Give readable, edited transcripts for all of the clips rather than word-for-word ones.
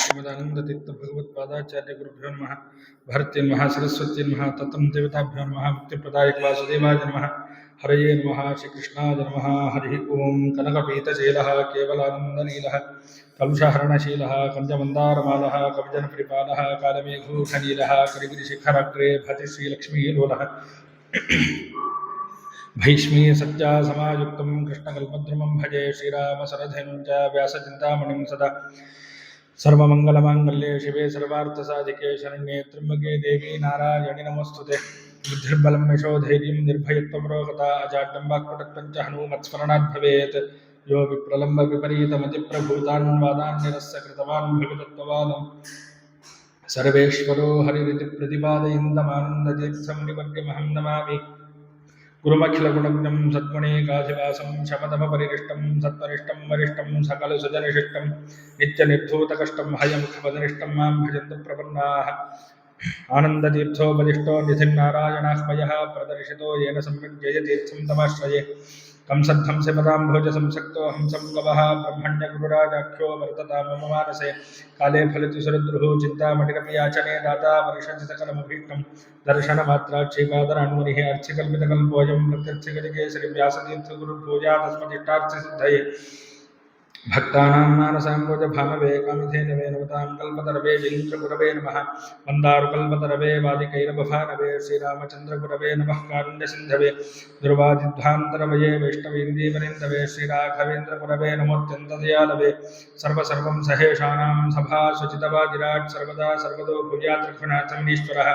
श्रीमदानंदतीर्थ भगवत्पादाचार्य गुरुभ्यो नमः। भरते नमः, सरस्वती नमः, तत्तं देवताभ्यो नमः, मुक्तिप्रदायक वासुदेवाय नमः। हरये नमः, श्रीकृष्णाय नमः। हरिः ओं। कनकपीतशीलः केवलानन्दनीलः कलुषहरणशीलः कञ्जमन्दारमालः कविजनप्रिपालः कालमेघूषनीलः करिगिरिशिखरग्रे भति श्रीलक्ष्मीलोलः भैष्मी सत्या समायुक्तं कृष्णकल्पद्रुमं भजे श्रीरामसरधनुं च व्यासचिन्तामणिं सदा सर्वमङ्गलमाङ्गल्ये शिवे सर्वार्थसाधिके शरण्ये त्र्यम्बके देवी नारायणि नमोऽस्तुते। बुद्धिर्बलं यशोधैर्यं निर्भयत्वं अजाड्यं वाक्पटुत्वं च हनूमत्स्मरणात् भवेत्। यो विप्रलम्ब विपरीतमतिप्रभूतान् वादान् निरस्य कृतवान् भगवतत्त्ववादम् सर्वेश्वरो हरिरिति प्रतिपादयन्तमानन्दतीर्थमुनिवर्गमहं नमामि। गुरुमखिलगुणज्ञं सद्गुणैकाधिवासं शमदमपरिनिष्टं सत्वनिष्ठं वरिष्ठं सकलसुजनशिष्टं नित्यनिर्धूतकष्टं हयमुखपदनिष्ठं मां भजन्तु प्रपन्नाः। आनन्दतीर्थोपदिष्टो निधिर्नारायणाह्मयः प्रदर्शितो येन सम्यक् जयतीर्थं तमाश्रये। कंसध्वंसपदाम्भोजसंसक्तो हंसं गवः ब्रह्मण्यगुरुराजाख्यो वर्तता मम मानसे। काले फलति सुरद्रुः चिन्तामणिरपि याचने दाता वर्षति सकलमभीष्टं दर्शनमात्राक्षीपादरान्मुनिः अर्चिकल्पितकल्पोऽयं प्रत्यर्थगजकेसरि व्यासतीर्थगुरुर्भूया तस्मदिष्टार्थसिद्धये। भक्तानां मानसाम्बोजभानवे कामिधेनवे नमतां कल्पतरवे जयीन्द्रगुरवे नमः। मन्दारुकल्पतरवे वादिकैरवभानवे श्रीरामचन्द्रगुरवे नमः। कारुण्यसिन्धवे दुर्वादिध्वान्तरवये वैष्णवेन्दीवरेन्दवे श्रीराघवेन्द्रगुरवे नमोऽत्यन्तदयालवे। सर्वसर्वं सहेशानां सभासुचितवागिराट् सर्वदा सर्वदो भूयात् रघुनाथमुनीश्वरः।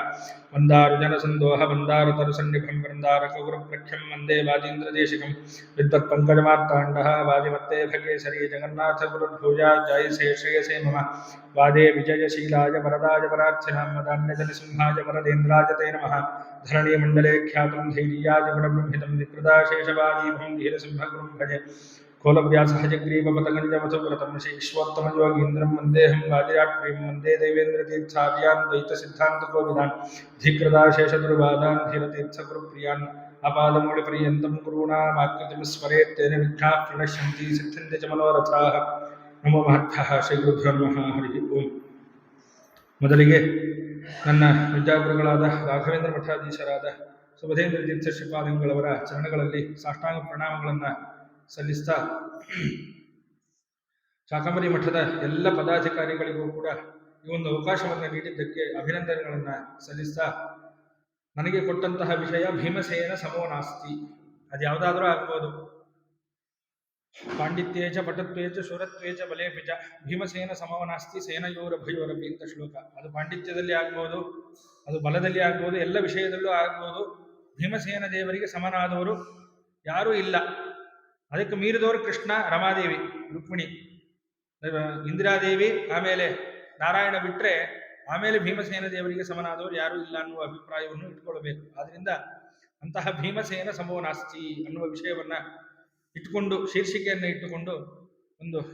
मन्दारुजनसन्दोह मन्दारुतरुसन्निभं वृन्दारकगुरुप्रख्यं वन्दे वादीन्द्रदेशिकं। विद्वत्पङ्कजमार्ताण्डः वादिमत्ते भगेसरी जगन्नाथगुरुर्भूया जायसे श्रेयसे मम। वादे विजयशीलाय वरदाय वरार्थिनां मदान्यजनसिंहाय वरदेन्द्राय ते नमः। धरणीमण्डले ख्यातं धैर्याय गुणबृंहितं विकृताशेषवादीभं धीरसिंहगुरुं भजे। कोलव्यासहजग्रीवपतगञ्जमथुव्रतं श्रीश्वोत्तमयोगीन्द्रं वन्देऽहं वादिराट्प्रियं वन्दे देवेन्द्रतीर्थार्यान् द्वैतसिद्धान्तकोविदान् धीकृताशेषदुर्वादान् धीरतीर्थगुरुप्रियान् अपादमौलिपर्यन्तं गुरूणामाकृतिं स्मरेत् तेन विघ्नाः प्रणश्यन्ति सिद्ध्यन्ति च मनोरथाः। नमो महद्भ्यः ಶ್ರೀಗುರುಭ್ಯೋ ನಮಃ. ಹರಿ ಓಂ. ಮೊದಲಿಗೆ ನನ್ನ ವಿದ್ಯಾಗುರುಗಳಾದ ರಾಘವೇಂದ್ರ ಮಠಾಧೀಶರಾದ ಸುಬುಧೇಂದ್ರ ತೀರ್ಥ ಶ್ರೀಪಾದಂಗಳವರ ಚರಣಗಳಲ್ಲಿ ಸಾಷ್ಟಾಂಗ ಪ್ರಣಾಮಗಳನ್ನು ಸಲ್ಲಿಸ್ತಾ, ಶಾಕಂಬರಿ ಮಠದ ಎಲ್ಲ ಪದಾಧಿಕಾರಿಗಳಿಗೂ ಕೂಡ ಈ ಒಂದು ಅವಕಾಶವನ್ನು ನೀಡಿದ್ದಕ್ಕೆ ಅಭಿನಂದನೆಗಳನ್ನು ಸಲ್ಲಿಸ್ತಾ, ನನಗೆ ಕೊಟ್ಟಂತಹ ವಿಷಯ ಭೀಮಸೇನ ಸಮೋ ನಾಸ್ತಿ. ಅದು ಯಾವುದಾದ್ರೂ ಆಗ್ಬೋದು. ಪಾಂಡಿತ್ಯೇಚ ಪಟತ್ವೇಚ ಶೂರತ್ವೇಚ ಬಲೇಪಿಚ ಭೀಮಸೇನ ಸಮೋ ನಾಸ್ತಿ ಸೇನಯೋರಭಯೋರಪಿ ಅಂತ ಶ್ಲೋಕ. ಅದು ಪಾಂಡಿತ್ಯದಲ್ಲಿ ಆಗ್ಬೋದು, ಅದು ಬಲದಲ್ಲಿ ಆಗ್ಬೋದು, ಎಲ್ಲ ವಿಷಯದಲ್ಲೂ ಆಗ್ಬೋದು. ಭೀಮಸೇನ ದೇವರಿಗೆ ಸಮನಾದವರು ಯಾರೂ ಇಲ್ಲ. ಅದಕ್ಕೆ ಮೀರಿದವರು ಕೃಷ್ಣ, ರಮಾದೇವಿ, ರುಕ್ಮಿಣಿ, ಇಂದಿರಾದೇವಿ, ಆಮೇಲೆ ನಾರಾಯಣ ಬಿಟ್ಟರೆ ಆಮೇಲೆ ಭೀಮಸೇನ ದೇವರಿಗೆ ಸಮನಾದವರು ಯಾರೂ ಇಲ್ಲ ಅನ್ನುವ ಅಭಿಪ್ರಾಯವನ್ನು ಇಟ್ಕೊಳ್ಬೇಕು. ಆದ್ದರಿಂದ ಅಂತಹ ಭೀಮಸೇನ ಸಮೋ ನಾಸ್ತಿ ಅನ್ನುವ ವಿಷಯವನ್ನ ಇಟ್ಟುಕೊಂಡು, ಶೀರ್ಷಿಕೆಯನ್ನು ಇಟ್ಟುಕೊಂಡು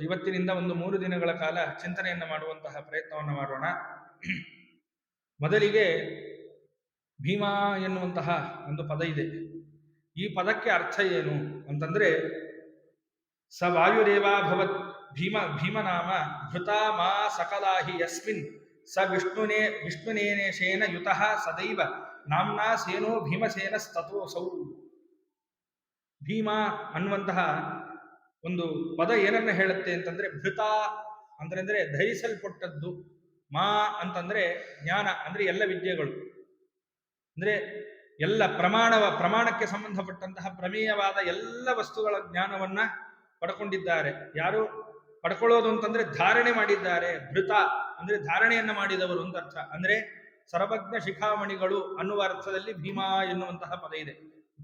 ಇವತ್ತಿನಿಂದ 3 ದಿನಗಳ ಕಾಲ ಚಿಂತನೆಯನ್ನು ಮಾಡುವಂತಹ ಪ್ರಯತ್ನವನ್ನು ಮಾಡೋಣ. ಮೊದಲಿಗೆ ಭೀಮ ಎನ್ನುವಂತಹ ಒಂದು ಪದ ಇದೆ. ಈ ಪದಕ್ಕೆ ಅರ್ಥ ಏನು ಅಂತಂದ್ರೆ, ಸ ವಾಯುರೇವಾಭವತ್ ಭೀಮನಾಮ ಭೃತಾ ಮಾ ಸಕಲಾಹಿ ಯಸ್ಮಿನ್ ಸ ವಿಷ್ಣುನೇನೇಶೇನ ಯುತಃ ಸದೈವ ನಾಮ್ನಾ ಸೇನೋ ಭೀಮಸೇನ ಸ್ತತೋಸೌ. ಭೀಮ ಅನ್ನುವಂತಹ ಒಂದು ಪದ ಏನನ್ನ ಹೇಳುತ್ತೆ ಅಂತಂದ್ರೆ, ಭೃತ ಅಂತಂದ್ರೆ ಧರಿಸಲ್ಪಟ್ಟದ್ದು, ಮಾ ಅಂತಂದ್ರೆ ಜ್ಞಾನ, ಅಂದ್ರೆ ಎಲ್ಲ ವಿದ್ಯೆಗಳು, ಅಂದ್ರೆ ಎಲ್ಲ ಪ್ರಮಾಣಕ್ಕೆ ಸಂಬಂಧಪಟ್ಟಂತಹ ಪ್ರಮೇಯವಾದ ಎಲ್ಲ ವಸ್ತುಗಳ ಜ್ಞಾನವನ್ನ ಪಡ್ಕೊಂಡಿದ್ದಾರೆ. ಯಾರು ಪಡ್ಕೊಳ್ಳೋದು ಅಂತಂದ್ರೆ ಧಾರಣೆ ಮಾಡಿದ್ದಾರೆ. ಭೃತ ಅಂದ್ರೆ ಧಾರಣೆಯನ್ನ ಮಾಡಿದವರು ಅಂತ ಅರ್ಥ. ಅಂದ್ರೆ ಸರ್ವಜ್ಞ ಶಿಖಾಮಣಿಗಳು ಅನ್ನುವ ಅರ್ಥದಲ್ಲಿ ಭೀಮ ಎನ್ನುವಂತಹ ಪದ ಇದೆ.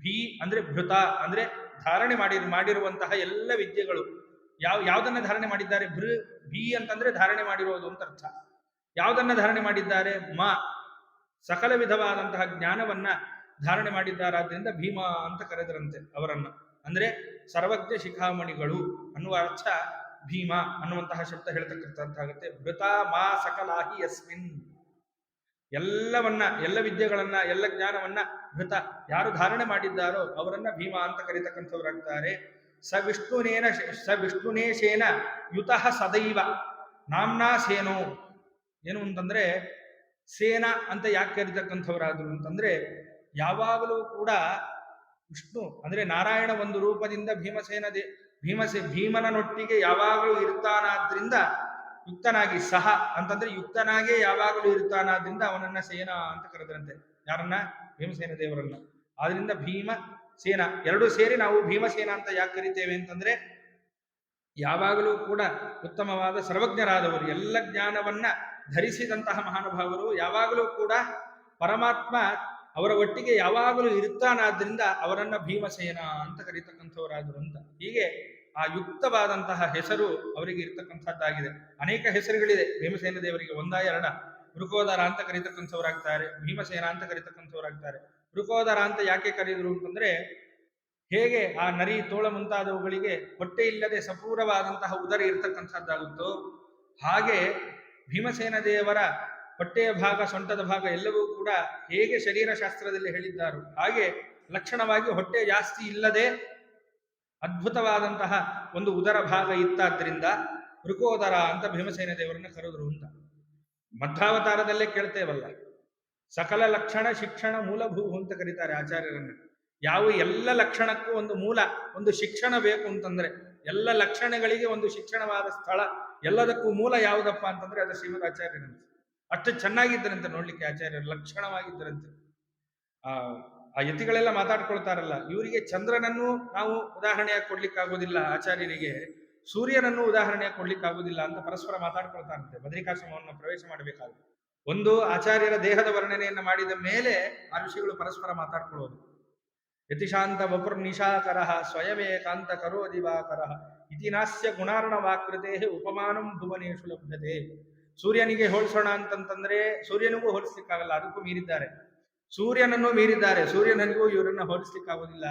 ಭೀ ಅಂದ್ರೆ ಭೃತ ಅಂದ್ರೆ ಧಾರಣೆ ಮಾಡಿರುವಂತಹ ಎಲ್ಲ ವಿದ್ಯೆಗಳು. ಯಾವ್ದನ್ನ ಧಾರಣೆ ಮಾಡಿದ್ದಾರೆ? ಭೀ ಅಂತಂದ್ರೆ ಧಾರಣೆ ಮಾಡಿರೋದು ಅಂತ ಅರ್ಥ. ಯಾವ್ದನ್ನ ಧಾರಣೆ ಮಾಡಿದ್ದಾರೆ? ಮಾ, ಸಕಲ ವಿಧವಾದಂತಹ ಜ್ಞಾನವನ್ನ ಧಾರಣೆ ಮಾಡಿದ್ದಾರಾದ್ರಿಂದ ಭೀಮ ಅಂತ ಕರೆದರಂತೆ ಅವರನ್ನ. ಅಂದ್ರೆ ಸರ್ವಜ್ಞ ಶಿಖಾಮಣಿಗಳು ಅನ್ನುವ ಅರ್ಥ ಭೀಮ ಅನ್ನುವಂತಹ ಶಬ್ದ ಹೇಳ್ತಕ್ಕಂಥದ್ದಾಗುತ್ತೆ. ಭೃತ ಮಾ ಸಕಲಾಹಿ ಯಸ್ಮಿನ್, ಎಲ್ಲ ವಿದ್ಯೆಗಳನ್ನ, ಎಲ್ಲ ಜ್ಞಾನವನ್ನ ಭೃತ ಯಾರು ಧಾರಣೆ ಮಾಡಿದ್ದಾರೋ ಅವರನ್ನ ಭೀಮ ಅಂತ ಕರೀತಕ್ಕಂಥವ್ರಾಗ್ತಾರೆ. ಸ ವಿಷ್ಣುನೇಶೇನ ಯುತಃ ಸದೈವ ನಾಮ್ನಾ ಸೇನೋ ಏನು ಅಂತಂದ್ರೆ ಸೇನಾ ಅಂತ ಯಾಕೆ ಕರೀತಕ್ಕಂಥವರಾದ್ರು ಅಂತಂದ್ರೆ ಯಾವಾಗಲೂ ಕೂಡ ವಿಷ್ಣು ಅಂದ್ರೆ ನಾರಾಯಣ ಒಂದು ರೂಪದಿಂದ ಭೀಮನನೊಟ್ಟಿಗೆ ಯಾವಾಗಲೂ ಇರ್ತಾನಾದ್ರಿಂದ ಯುಕ್ತನಾಗಿ ಸಹ ಅಂತಂದ್ರೆ ಯುಕ್ತನಾಗೇ ಯಾವಾಗಲೂ ಇರ್ತಾನಾದ್ರಿಂದ ಅವನನ್ನ ಸೇನಾ ಅಂತ ಕರೆದ್ರಂತೆ. ಯಾರನ್ನ? ಭೀಮಸೇನ ದೇವರನ್ನ. ಆದ್ರಿಂದ ಭೀಮ ಸೇನಾ ಎರಡು ಸೇರಿ ನಾವು ಭೀಮಸೇನ ಅಂತ ಯಾಕೆ ಕರಿತೇವೆ ಅಂತಂದ್ರೆ ಯಾವಾಗಲೂ ಕೂಡ ಉತ್ತಮವಾದ ಸರ್ವಜ್ಞರಾದವರು, ಎಲ್ಲ ಜ್ಞಾನವನ್ನ ಧರಿಸಿದಂತಹ ಮಹಾನುಭಾವರು, ಯಾವಾಗಲೂ ಕೂಡ ಪರಮಾತ್ಮ ಅವರ ಒಟ್ಟಿಗೆ ಯಾವಾಗಲೂ ಇರ್ತಾನಾದ್ರಿಂದ ಅವರನ್ನ ಭೀಮಸೇನ ಅಂತ ಕರೀತಕ್ಕಂಥವರಾದರು ಅಂತ. ಹೀಗೆ ಆ ಯುಕ್ತವಾದಂತಹ ಹೆಸರು ಅವರಿಗೆ ಇರ್ತಕ್ಕಂಥದ್ದಾಗಿದೆ. ಅನೇಕ ಹೆಸರುಗಳಿದೆ ಭೀಮಸೇನ ದೇವರಿಗೆ, ಒಂದ ಎರಡ. ವೃಕೋದರ ಅಂತ ಕರೀತಕ್ಕಂಥವರಾಗ್ತಾರೆ, ಭೀಮಸೇನ ಅಂತ ಕರೀತಕ್ಕಂಥವರಾಗ್ತಾರೆ. ವೃಕೋದರ ಅಂತ ಯಾಕೆ ಕರೆಯುವರು ಅಂತಂದ್ರೆ ಹೇಗೆ ಆ ನರಿ, ತೋಳ ಮುಂತಾದವುಗಳಿಗೆ ಹೊಟ್ಟೆ ಇಲ್ಲದೆ ಸಪೂರವಾದಂತಹ ಉದರ ಇರ್ತಕ್ಕಂಥದ್ದಾಗುತ್ತೋ ಹಾಗೆ ಭೀಮಸೇನ ದೇವರ ಹೊಟ್ಟೆಯ ಭಾಗ, ಸೊಂಟದ ಭಾಗ ಎಲ್ಲವೂ ಕೂಡ ಹೇಗೆ ಶರೀರ ಶಾಸ್ತ್ರದಲ್ಲಿ ಹೇಳಿದ್ದಾರೋ ಹಾಗೆ ಲಕ್ಷಣವಾಗಿ ಹೊಟ್ಟೆ ಜಾಸ್ತಿ ಇಲ್ಲದೆ ಅದ್ಭುತವಾದಂತಹ ಒಂದು ಉದರ ಭಾಗ ಇತ್ತಾದ್ರಿಂದ ವೃಕೋದರ ಅಂತ ಭೀಮಸೇನ ದೇವರನ್ನ ಕರೆದ್ರು ಅಂತ. ಮಧ್ವಾವತಾರದಲ್ಲೇ ಕೇಳ್ತೇವಲ್ಲ, ಸಕಲ ಲಕ್ಷಣ ಶಿಕ್ಷಣ ಮೂಲಭೂ ಅಂತ ಕರೀತಾರೆ ಆಚಾರ್ಯರನ್ನ. ಯಾವ ಎಲ್ಲ ಲಕ್ಷಣಕ್ಕೂ ಒಂದು ಮೂಲ, ಒಂದು ಶಿಕ್ಷಣ ಬೇಕು ಅಂತಂದ್ರೆ, ಎಲ್ಲ ಲಕ್ಷಣಗಳಿಗೆ ಒಂದು ಶಿಕ್ಷಣವಾದ ಸ್ಥಳ, ಎಲ್ಲದಕ್ಕೂ ಮೂಲ ಯಾವುದಪ್ಪ ಅಂತಂದ್ರೆ ಅದು ಶ್ರೀಮದ್ ಆಚಾರ್ಯರಂತೆ. ಅಷ್ಟು ಚೆನ್ನಾಗಿದ್ದರಂತೆ ನೋಡ್ಲಿಕ್ಕೆ ಆಚಾರ್ಯರು, ಲಕ್ಷಣವಾಗಿದ್ದರಂತೆ. ಆ ಯತಿಗಳೆಲ್ಲ ಮಾತಾಡ್ಕೊಳ್ತಾರಲ್ಲ, ಇವರಿಗೆ ಚಂದ್ರನನ್ನು ನಾವು ಉದಾಹರಣೆಯಾಗಿ ಕೊಡ್ಲಿಕ್ಕಾಗೋದಿಲ್ಲ, ಆಚಾರ್ಯರಿಗೆ ಸೂರ್ಯನನ್ನು ಉದಾಹರಣೆಯಾಗಿ ಕೊಡ್ಲಿಕ್ಕಾಗೋದಿಲ್ಲ ಅಂತ ಪರಸ್ಪರ ಮಾತಾಡ್ಕೊಳ್ತಾರಂತೆ ಬದರಿಕಾಶ್ರಮವನ್ನು ಪ್ರವೇಶ ಮಾಡಬೇಕಾದ್ರೆ. ಒಂದು ಆಚಾರ್ಯರ ದೇಹದ ವರ್ಣನೆಯನ್ನು ಮಾಡಿದ ಮೇಲೆ ಆ ಋಷಿಗಳು ಪರಸ್ಪರ ಮಾತಾಡ್ಕೊಳ್ಳೋದು. ಯತಿಶಾಂತ ವಪುರ್ನಿಶಾಕರ ಸ್ವಯಮೇಕಾಂತ ಕರೋ ದಿವಾಕರ ಇತಿನಾಸ್ಯ ಗುಣಾರ್ಣವಾಕೃತೆ ಉಪಮಾನಂ ಭುವನೇಶು ಲಭ್ಯತೆ. ಸೂರ್ಯನಿಗೆ ಹೋಲಿಸೋಣ ಅಂತಂತಂದ್ರೆ ಸೂರ್ಯನಿಗೂ ಹೋಲಿಸ್ಲಿಕ್ಕಾಗಲ್ಲ, ಅದಕ್ಕೂ ಮೀರಿದ್ದಾರೆ. ಸೂರ್ಯನನ್ನು ಮೀರಿದ್ದಾರೆ, ಸೂರ್ಯನಿಗೂ ಇವರನ್ನ ಹೋಲಿಸ್ಲಿಕ್ಕಾಗೋದಿಲ್ಲ.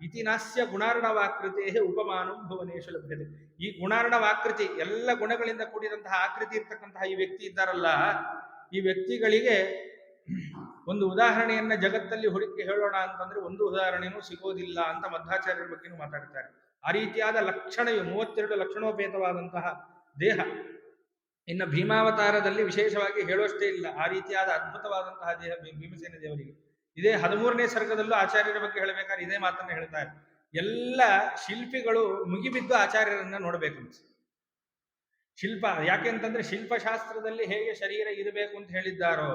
ಇತಿನಾಸ್ಯ ಗುಣಾರ್ಣವಾಕೃತೆ ಉಪಮಾನಂ ಭುವನೇಶು ಲಭ್ಯತೆ. ಈ ಗುಣಾರ್ಣವಾಕೃತಿ, ಎಲ್ಲ ಗುಣಗಳಿಂದ ಕೂಡಿದಂತಹ ಆಕೃತಿ ಇರ್ತಕ್ಕಂತಹ ಈ ವ್ಯಕ್ತಿ ಇದ್ದಾರಲ್ಲ, ಈ ವ್ಯಕ್ತಿಗಳಿಗೆ ಒಂದು ಉದಾಹರಣೆಯನ್ನ ಜಗತ್ತಲ್ಲಿ ಹುಡುಕಿ ಹೇಳೋಣ ಅಂತಂದ್ರೆ ಒಂದು ಉದಾಹರಣೆನೂ ಸಿಗೋದಿಲ್ಲ ಅಂತ ಮಧ್ವಾಚಾರ್ಯರ ಬಗ್ಗೆನೂ ಮಾತಾಡ್ತಾರೆ. ಆ ರೀತಿಯಾದ ಲಕ್ಷಣ, 32 ಲಕ್ಷಣೋಪೇತವಾದಂತಹ ದೇಹ. ಇನ್ನು ಭೀಮಾವತಾರದಲ್ಲಿ ವಿಶೇಷವಾಗಿ ಹೇಳೋಷ್ಟೇ ಇಲ್ಲ, ಆ ರೀತಿಯಾದ ಅದ್ಭುತವಾದಂತಹ ದೇಹ ಭೀಮಸೇನ ದೇವರಿಗೆ ಇದೇ. 13ನೇ ಸರ್ಗದಲ್ಲೂ ಆಚಾರ್ಯರ ಬಗ್ಗೆ ಹೇಳಬೇಕಾದ್ರೆ ಇದೇ ಮಾತನ್ನ ಹೇಳ್ತಾರೆ. ಎಲ್ಲ ಶಿಲ್ಪಿಗಳು ಮುಗಿಬಿದ್ದು ಆಚಾರ್ಯರನ್ನ ನೋಡ್ಬೇಕಂತ. ಶಿಲ್ಪ ಯಾಕೆಂತಂದ್ರೆ ಶಿಲ್ಪಶಾಸ್ತ್ರದಲ್ಲಿ ಹೇಗೆ ಶರೀರ ಇರಬೇಕು ಅಂತ ಹೇಳಿದ್ದಾರೋ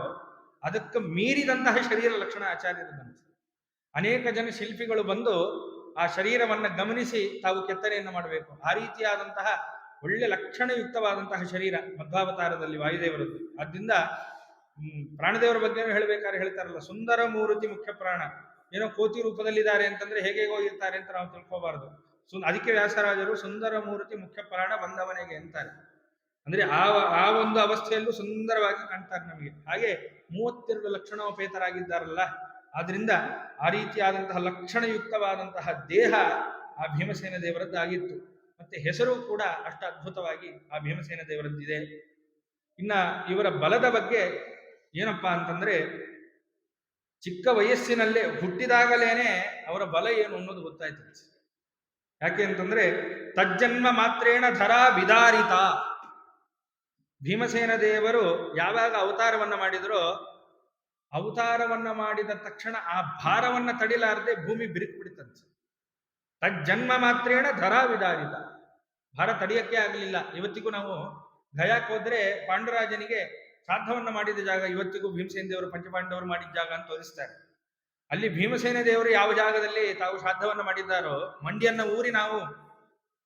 ಅದಕ್ಕೆ ಮೀರಿದಂತಹ ಶರೀರ ಲಕ್ಷಣ ಆಚಾರ್ಯರದಂತೆ. ಅನೇಕ ಜನ ಶಿಲ್ಪಿಗಳು ಬಂದು ಆ ಶರೀರವನ್ನ ಗಮನಿಸಿ ತಾವು ಕೆತ್ತನೆಯನ್ನು ಮಾಡಬೇಕು. ಆ ರೀತಿಯಾದಂತಹ ಒಳ್ಳೆ ಲಕ್ಷಣಯುಕ್ತವಾದಂತಹ ಶರೀರ ಮಧ್ವಾವತಾರದಲ್ಲಿ ವಾಯುದೇವರದ್ದು. ಆದ್ದರಿಂದ ಪ್ರಾಣದೇವರ ಬಗ್ಗೆ ಹೇಳಬೇಕಾದ್ರೆ ಹೇಳ್ತಾರಲ್ಲ, ಸುಂದರ ಮೂರ್ತಿ ಮುಖ್ಯ ಪ್ರಾಣ. ಏನೋ ಕೋತಿ ರೂಪದಲ್ಲಿದ್ದಾರೆ ಅಂತಂದ್ರೆ ಹೇಗೇಗೋ ಇರ್ತಾರೆ ಅಂತ ನಾವು ತಿಳ್ಕೋಬಾರದು. ಅದಕ್ಕೆ ವ್ಯಾಸರಾಜರು ಸುಂದರ ಮೂರ್ತಿ ಮುಖ್ಯ ಪ್ರಾಣ ಬಂದವನಿಗೆ ಅಂತಾರೆ. ಅಂದ್ರೆ ಆ ಒಂದು ಅವಸ್ಥೆಯಲ್ಲೂ ಸುಂದರವಾಗಿ ಕಾಣ್ತಾರೆ ನಮಗೆ. ಹಾಗೆ 32 ಲಕ್ಷಣೋಪೇತರಾಗಿದ್ದಾರಲ್ಲ, ಆದ್ರಿಂದ ಆ ರೀತಿಯಾದಂತಹ ಲಕ್ಷಣಯುಕ್ತವಾದಂತಹ ದೇಹ ಆ ಭೀಮಸೇನ ದೇವರದ್ದಾಗಿತ್ತು. ಮತ್ತೆ ಹೆಸರು ಕೂಡ ಅಷ್ಟು ಅದ್ಭುತವಾಗಿ ಆ ಭೀಮಸೇನ ದೇವರದ್ದಿದೆ. ಇನ್ನ ಇವರ ಬಲದ ಬಗ್ಗೆ ಏನಪ್ಪಾ ಅಂತಂದ್ರೆ, ಚಿಕ್ಕ ವಯಸ್ಸಿನಲ್ಲೇ ಹುಟ್ಟಿದಾಗಲೇನೆ ಅವರ ಬಲ ಏನು ಅನ್ನೋದು ಗೊತ್ತಾಯ್ತು. ಯಾಕೆ ಅಂತಂದ್ರೆ ತಜ್ಜನ್ಮ ಮಾತ್ರೇಣ ಧರಾ ವಿದಾರಿತ. ಭೀಮಸೇನ ದೇವರು ಯಾವಾಗ ಅವತಾರವನ್ನ ಮಾಡಿದರೋ, ಅವತಾರವನ್ನ ಮಾಡಿದ ತಕ್ಷಣ ಆ ಭಾರವನ್ನ ತಡಿಲಾರದೆ ಭೂಮಿ ಬಿರುಕು ಬಿಡುತ್ತಂತೆ. ತಜ್ಜನ್ಮ ಮಾತ್ರೇಣ ಧರಾ ವಿದಾರಿತ. ಭಾರ ತಡೆಯಕ್ಕೆ ಆಗಲಿಲ್ಲ. ಇವತ್ತಿಗೂ ನಾವು ಗಯಾಕ್ಕೆ ಹೋದ್ರೆ ಪಾಂಡುರಾಜನಿಗೆ ಶ್ರಾದ್ದವನ್ನ ಮಾಡಿದ ಜಾಗ ಇವತ್ತಿಗೂ ಭೀಮಸೇನ ದೇವರು ಪಂಚಪಾಂಡವರು ಮಾಡಿದ ಜಾಗ ಅಂತ ತೋರಿಸ್ತಾರೆ. ಅಲ್ಲಿ ಭೀಮಸೇನ ದೇವರು ಯಾವ ಜಾಗದಲ್ಲಿ ತಾವು ಶ್ರಾದ್ದವನ್ನ ಮಾಡಿದ್ದಾರೋ ಮಂಡಿಯನ್ನ ಊರಿ ನಾವು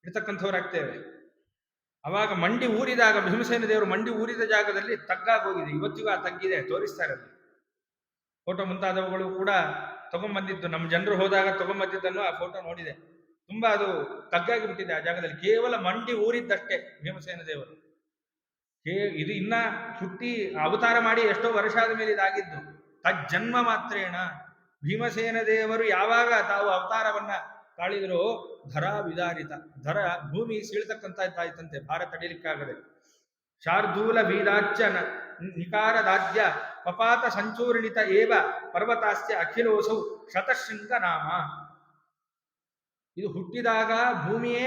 ಇರ್ತಕ್ಕಂಥವ್ರಾಗ್ತೇವೆ. ಅವಾಗ ಮಂಡಿ ಊರಿದಾಗ ಭೀಮಸೇನ ದೇವರು ಮಂಡಿ ಊರಿದ ಜಾಗದಲ್ಲಿ ತಗ್ಗಾಗೋಗಿದೆ. ಇವತ್ತಿಗೂ ಆ ತಗ್ಗಿದೆ, ತೋರಿಸ್ತಾರೆ. ಅಲ್ಲಿ ಫೋಟೋ ಮುಂತಾದವುಗಳು ಕೂಡ ತಗೊಂಡ್ಬಂದಿದ್ದು, ನಮ್ಮ ಜನರು ಹೋದಾಗ ತಗೊಂಡ್ಬಂದಿದ್ದನ್ನು ಆ ಫೋಟೋ ನೋಡಿದೆ. ತುಂಬಾ ಅದು ತಗ್ಗಾಗಿ ಬಿಟ್ಟಿದೆ ಆ ಜಾಗದಲ್ಲಿ. ಕೇವಲ ಮಂಡಿ ಊರಿದ್ದಷ್ಟೇ ಭೀಮಸೇನ ದೇವರು. ಇದು ಇನ್ನ ಹುಟ್ಟಿ ಅವತಾರ ಮಾಡಿ ಎಷ್ಟೋ ವರ್ಷ ಆದ ಮೇಲೆ ಇದಾಗಿದ್ದು. ತಜ್ಜನ್ಮ ಮಾತ್ರೇಣ ಭೀಮಸೇನ ದೇವರು ಯಾವಾಗ ತಾವು ಅವತಾರವನ್ನ ತಾಳಿದ್ರು, ಧರ ವಿದಾರಿತ, ಧರ ಭೂಮಿ ಸೀಳ್ತಕ್ಕಂತಾಯ್ತಂತೆ ಭಾರ ತಡಿಲಿಕ್ಕಾಗದೆ. ಶಾರ್ದೂಲ ಬೀದಾಚ್ಯ ನಿಕಾರದಾದ್ಯ ಪಪಾತ ಸಂಚೂರ್ಣಿತ ಏವ ಪರ್ವತಾಸ್ಯ ಅಖಿಲೋಸೌ ಶತಶೃಂಗ ನಾಮ. ಇದು ಹುಟ್ಟಿದಾಗ ಭೂಮಿಯೇ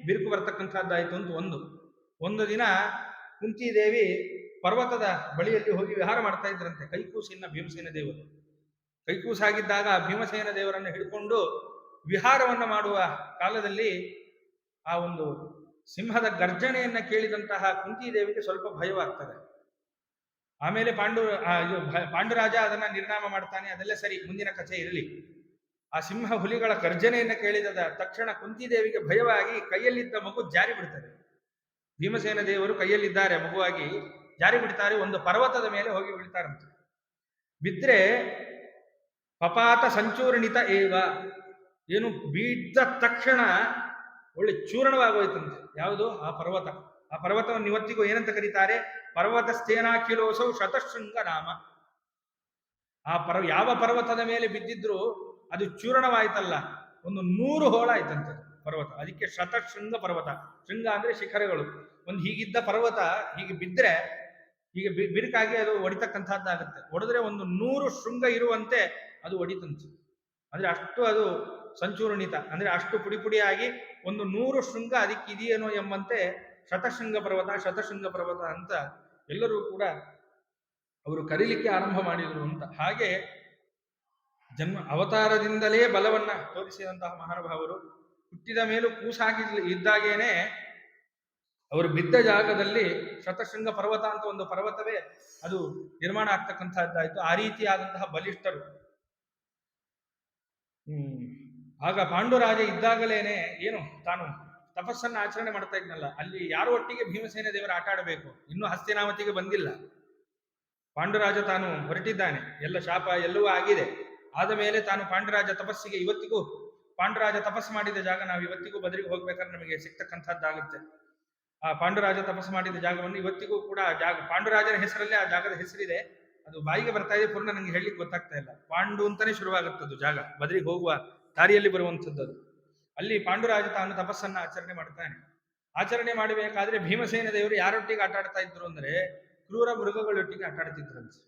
ಬಿರುಕು ಬರ್ತಕ್ಕಂಥದ್ದಾಯ್ತು ಅಂತ ಒಂದು ದಿನ ಕುಂತಿದೇವಿ ಪರ್ವತದ ಬಳಿಯಲ್ಲಿ ಹೋಗಿ ವಿಹಾರ ಮಾಡ್ತಾ ಇದ್ರಂತೆ ಕೈಕೂಸಿನ ಭೀಮಸೇನ ದೇವರು. ಕೈಕೂಸಾಗಿದ್ದಾಗ ಭೀಮಸೇನ ದೇವರನ್ನು ಹಿಡ್ಕೊಂಡು ವಿಹಾರವನ್ನ ಮಾಡುವ ಕಾಲದಲ್ಲಿ ಆ ಒಂದು ಸಿಂಹದ ಗರ್ಜನೆಯನ್ನ ಕೇಳಿದಂತಹ ಕುಂತಿದೇವಿಗೆ ಸ್ವಲ್ಪ ಭಯವಾಗ್ತದೆ. ಆಮೇಲೆ ಪಾಂಡುರಾಜ ಅದನ್ನ ನಿರ್ನಾಮ ಮಾಡ್ತಾನೆ, ಅದೆಲ್ಲ ಸರಿ, ಮುಂದಿನ ಕಥೆ ಇರಲಿ. ಆ ಸಿಂಹ ಹುಲಿಗಳ ಗರ್ಜನೆಯನ್ನ ಕೇಳಿದ ತಕ್ಷಣ ಕುಂತಿದೇವಿಗೆ ಭಯವಾಗಿ ಕೈಯಲ್ಲಿದ್ದ ಮಗು ಜಾರಿ ಬಿಡ್ತಾರೆ. ಭೀಮಸೇನ ದೇವರು ಕೈಯಲ್ಲಿದ್ದಾರೆ, ಮಗುವಾಗಿ ಜಾರಿ ಬಿಡ್ತಾರೆ, ಒಂದು ಪರ್ವತದ ಮೇಲೆ ಹೋಗಿ ಬೀಳ್ತಾರಂತೆ. ಬಿದ್ರೆ ಪಪಾತ ಸಂಚೂರ್ಣಿತ ಏವ, ಏನು ಬಿದ್ದ ತಕ್ಷಣ ಒಳ್ಳೆ ಚೂರ್ಣವಾಗೋಯ್ತಂತೆ. ಯಾವುದು? ಆ ಪರ್ವತ. ಆ ಪರ್ವತವನ್ನು ಇವತ್ತಿಗೂ ಏನಂತ ಕರೀತಾರೆ? ಪರ್ವತ ಸ್ಥೇನಾಖಿಲೋಸೌ ಶತಶೃಂಗ ನಾಮ. ಯಾವ ಪರ್ವತದ ಮೇಲೆ ಬಿದ್ದಿದ್ರು ಅದು ಚೂರ್ಣವಾಯ್ತಲ್ಲ, ಒಂದು 100 ಹೋಳ ಆಯ್ತಂತೆ ಪರ್ವತ. ಅದಕ್ಕೆ ಶತಶೃಂಗ ಪರ್ವತ. ಶೃಂಗ ಅಂದ್ರೆ ಶಿಖರಗಳು. ಒಂದು ಹೀಗಿದ್ದ ಪರ್ವತ ಹೀಗೆ ಬಿದ್ದರೆ ಹೀಗೆ ಬಿರುಕಾಗಿ ಅದು ಒಡಿತಕ್ಕಂಥದ್ದಾಗುತ್ತೆ. ಒಡೆದ್ರೆ ಒಂದು 100 ಶೃಂಗ ಇರುವಂತೆ ಅದು ಒಡಿತಂತೆ. ಅಂದ್ರೆ ಅಷ್ಟು ಅದು ಸಂಚೂರ್ಣಿತ, ಅಂದ್ರೆ ಅಷ್ಟು ಪುಡಿ ಪುಡಿಯಾಗಿ ಒಂದು 100 ಶೃಂಗ ಅದಕ್ಕೆ ಇದೆಯೇನೋ ಎಂಬಂತೆ ಶತಶೃಂಗ ಪರ್ವತ ಶತಶೃಂಗ ಪರ್ವತ ಅಂತ ಎಲ್ಲರೂ ಕೂಡ ಅವರು ಕರೀಲಿಕ್ಕೆ ಆರಂಭ ಮಾಡಿದರು ಅಂತ. ಹಾಗೆ ಜನ್ಮ ಅವತಾರದಿಂದಲೇ ಬಲವನ್ನ ತೋರಿಸಿದಂತಹ ಮಹಾನುಭಾವರು ಹುಟ್ಟಿದ ಮೇಲೂ ಕೂಸಾಗಿ ಇದ್ದಾಗೇನೆ ಅವರು ಬಿದ್ದ ಜಾಗದಲ್ಲಿ ಶತಶೃಂಗ ಪರ್ವತ ಅಂತ ಒಂದು ಪರ್ವತವೇ ಅದು ನಿರ್ಮಾಣ ಆಗ್ತಕ್ಕಂಥದ್ದಾಯ್ತು. ಆ ರೀತಿಯಾದಂತಹ ಬಲಿಷ್ಠರು. ಆಗ ಪಾಂಡುರಾಜ ಇದ್ದಾಗಲೇನೆ ಏನು ತಾನು ತಪಸ್ಸನ್ನು ಆಚರಣೆ ಮಾಡ್ತಾ ಇದ್ನಲ್ಲ, ಅಲ್ಲಿ ಯಾರು ಒಟ್ಟಿಗೆ ಭೀಮಸೇನ ದೇವರ ಆಟ ಆಡಬೇಕು, ಇನ್ನೂ ಹಸ್ತಿನಾವತಿಗೆ ಬಂದಿಲ್ಲ. ಪಾಂಡುರಾಜ ತಾನು ಹೊರಟಿದ್ದಾನೆ, ಎಲ್ಲ ಶಾಪ ಎಲ್ಲವೂ ಆಗಿದೆ. ಆದ ಮೇಲೆ ತಾನು ಪಾಂಡುರಾಜ ತಪಸ್ಸಿಗೆ, ಇವತ್ತಿಗೂ ಪಾಂಡುರಾಜ ತಪಸ್ಸು ಮಾಡಿದ ಜಾಗ ನಾವು ಇವತ್ತಿಗೂ ಬದರಿಗೆ ಹೋಗ್ಬೇಕಾದ್ರೆ ನಮಗೆ ಸಿಗ್ತಕ್ಕಂಥದ್ದಾಗುತ್ತೆ. ಆ ಪಾಂಡುರಾಜ ತಪಸ್ಸು ಮಾಡಿದ ಜಾಗವನ್ನು ಇವತ್ತಿಗೂ ಕೂಡ ಪಾಂಡುರಾಜನ ಹೆಸರಲ್ಲೇ ಆ ಜಾಗದ ಹೆಸರಿದೆ. ಅದು ಬಾಯಿಗೆ ಬರ್ತಾ ಇದೆ, ಪೂರ್ಣ ನನಗೆ ಹೇಳಲಿಕ್ಕೆ ಗೊತ್ತಾಗ್ತಾ ಇಲ್ಲ. ಪಾಂಡು ಅಂತಾನೆ ಶುರುವಾಗುತ್ತದು ಜಾಗ, ಬದರಿಗೆ ಹೋಗುವ ದಾರಿಯಲ್ಲಿ ಬರುವಂಥದ್ದು. ಅಲ್ಲಿ ಪಾಂಡುರಾಜ ತಾನು ತಪಸ್ಸನ್ನ ಆಚರಣೆ ಮಾಡ್ತಾನೆ. ಆಚರಣೆ ಮಾಡಬೇಕಾದ್ರೆ ಭೀಮಸೇನ ದೇವರು ಯಾರೊಟ್ಟಿಗೆ ಆಟ ಆಡ್ತಾ ಇದ್ರು ಅಂದ್ರೆ ಕ್ರೂರ ಮೃಗಗಳೊಟ್ಟಿಗೆ ಆಟ ಆಡ್ತಿದ್ರಂತೆ.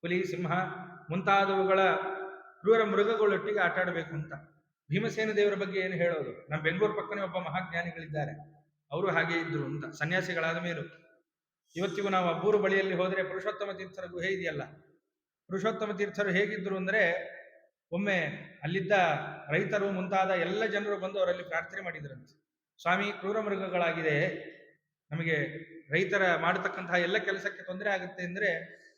ಹುಲಿ, ಸಿಂಹ ಮುಂತಾದವುಗಳ ಕ್ರೂರ ಮೃಗಗಳೊಟ್ಟಿಗೆ ಆಟ ಆಡಬೇಕು ಅಂತ. ಭೀಮಸೇನ ದೇವರ ಬಗ್ಗೆ ಏನು ಹೇಳೋದು? ನಮ್ಮ ಬೆಂಗಳೂರು ಪಕ್ಕನೇ ಒಬ್ಬ ಮಹಾಜ್ಞಾನಿಗಳಿದ್ದಾರೆ, ಅವರು ಹಾಗೆ ಇದ್ರು ಅಂತ. ಸನ್ಯಾಸಿಗಳಾದ ಮೇಲೂ ಇವತ್ತಿಗೂ ನಾವು ಅಬ್ಬೂರು ಬಳಿಯಲ್ಲಿ ಹೋದರೆ ಪುರುಷೋತ್ತಮ ತೀರ್ಥರ ಗುಹೆ ಇದೆಯಲ್ಲ, ಪುರುಷೋತ್ತಮ ತೀರ್ಥರು ಹೇಗಿದ್ರು ಅಂದ್ರೆ ಒಮ್ಮೆ ಅಲ್ಲಿದ್ದ ರೈತರು ಮುಂತಾದ ಎಲ್ಲ ಜನರು ಬಂದು ಅವರಲ್ಲಿ ಪ್ರಾರ್ಥನೆ ಮಾಡಿದ್ರಂತೆ. ಸ್ವಾಮಿ, ಕ್ರೂರ ಮೃಗಗಳಾಗಿದೆ, ನಮಗೆ ರೈತರ ಮಾಡತಕ್ಕಂತಹ ಎಲ್ಲ ಕೆಲಸಕ್ಕೆ ತೊಂದರೆ ಆಗುತ್ತೆ ಅಂದ್ರೆ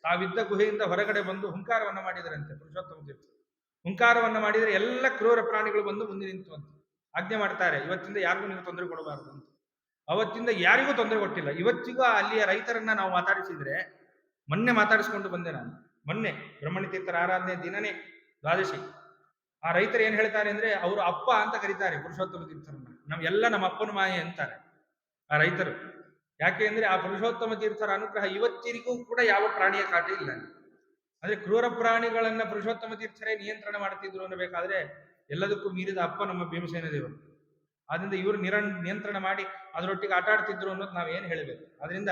ತಾವಿದ್ದ ಗುಹೆಯಿಂದ ಹೊರಗಡೆ ಬಂದು ಹುಂಕಾರವನ್ನ ಮಾಡಿದರಂತೆ ಪುರುಷೋತ್ತಮ ತೀರ್ಥ. ಹುಂಕಾರವನ್ನ ಮಾಡಿದರೆ ಎಲ್ಲ ಕ್ರೂರ ಪ್ರಾಣಿಗಳು ಬಂದು ಮುಂದೆ ನಿಂತು ಅಂತ ಆಜ್ಞೆ ಮಾಡ್ತಾರೆ, ಇವತ್ತಿಂದ ಯಾರಿಗೂ ನೀವು ತೊಂದರೆ ಕೊಡಬಾರದು ಅಂತ. ಅವತ್ತಿಂದ ಯಾರಿಗೂ ತೊಂದರೆ ಕೊಟ್ಟಿಲ್ಲ. ಇವತ್ತಿಗೂ ಅಲ್ಲಿಯ ರೈತರನ್ನ ನಾವು ಮಾತಾಡಿಸಿದ್ರೆ, ಮೊನ್ನೆ ಮಾತಾಡಿಸ್ಕೊಂಡು ಬಂದೆ ನಾನು, ಮೊನ್ನೆ ಬ್ರಹ್ಮಣ್ಯ ತೀರ್ಥರ ಆರಾಧನೆ ದಿನನೇ ದ್ವಾದಶಿ. ಆ ರೈತರು ಏನ್ ಹೇಳ್ತಾರೆ ಅಂದ್ರೆ ಅವರು ಅಪ್ಪ ಅಂತ ಕರೀತಾರೆ ಪುರುಷೋತ್ತಮ ತೀರ್ಥರನ್ನ. ನಮ್ಮ ಅಪ್ಪನ ಮಾಯೆ ಅಂತಾರೆ ಆ ರೈತರು. ಯಾಕೆ ಅಂದ್ರೆ ಆ ಪುರುಷೋತ್ತಮ ತೀರ್ಥರ ಅನುಗ್ರಹ ಇವತ್ತಿಗೂ ಕೂಡ ಯಾವ ಪ್ರಾಣಿಯ ಕಾಟ ಇಲ್ಲ. ಅಂದ್ರೆ ಕ್ರೂರ ಪ್ರಾಣಿಗಳನ್ನ ಪುರುಷೋತ್ತಮ ತೀರ್ಥರೇ ನಿಯಂತ್ರಣ ಮಾಡ್ತಿದ್ರು ಅನ್ನಬೇಕಾದ್ರೆ ಎಲ್ಲದಕ್ಕೂ ಮೀರಿದ ಅಪ್ಪ ನಮ್ಮ ಭೀಮಸೇನ ದೇವರು. ಆದ್ರಿಂದ ಇವರು ನಿಯಂತ್ರಣ ಮಾಡಿ ಅದರೊಟ್ಟಿಗೆ ಆಟ ಆಡ್ತಿದ್ರು ಅನ್ನೋದು ನಾವೇನು ಹೇಳಬೇಕು. ಅದರಿಂದ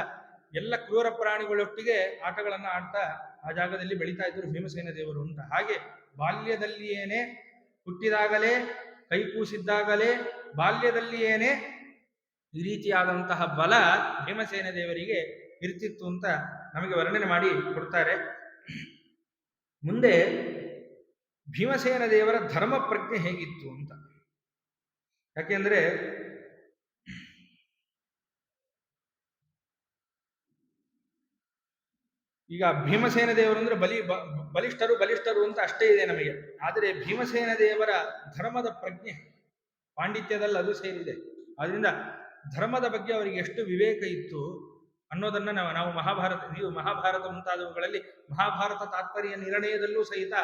ಎಲ್ಲ ಕ್ರೂರ ಪ್ರಾಣಿಗಳೊಟ್ಟಿಗೆ ಆಟಗಳನ್ನ ಆಡ್ತಾ ಆ ಜಾಗದಲ್ಲಿ ಬೆಳೀತಾ ಇದ್ರು ಭೀಮಸೇನ ದೇವರು ಅಂತ. ಹಾಗೆ ಬಾಲ್ಯದಲ್ಲಿಯೇನೆ, ಹುಟ್ಟಿದಾಗಲೇ, ಕೈ ಕೂಸಿದ್ದಾಗಲೇ, ಬಾಲ್ಯದಲ್ಲಿಯೇನೆ ಈ ರೀತಿಯಾದಂತಹ ಬಲ ಭೀಮಸೇನ ದೇವರಿಗೆ ಇರ್ತಿತ್ತು ಅಂತ ನಮಗೆ ವರ್ಣನೆ ಮಾಡಿ ಕೊಡ್ತಾರೆ. ಮುಂದೆ ಭೀಮಸೇನ ದೇವರ ಧರ್ಮ ಪ್ರಜ್ಞೆ ಹೇಗಿತ್ತು ಅಂತ. ಯಾಕೆಂದ್ರೆ ಈಗ ಭೀಮಸೇನ ದೇವರು ಅಂದ್ರೆ ಬಲಿಷ್ಠರು ಅಂತ ಅಷ್ಟೇ ಇದೆ ನಮಗೆ. ಆದರೆ ಭೀಮಸೇನ ದೇವರ ಧರ್ಮದ ಪ್ರಜ್ಞೆ ಪಾಂಡಿತ್ಯದಲ್ಲಿ ಅದು ಸೇರಿದೆ. ಆದ್ರಿಂದ ಧರ್ಮದ ಬಗ್ಗೆ ಅವರಿಗೆ ಎಷ್ಟು ವಿವೇಕ ಇತ್ತು ಅನ್ನೋದನ್ನ ನಾವು ಮಹಾಭಾರತ ಮುಂತಾದವುಗಳಲ್ಲಿ, ಮಹಾಭಾರತ ತಾತ್ಪರ್ಯ ನಿರ್ಣಯದಲ್ಲೂ ಸಹಿತ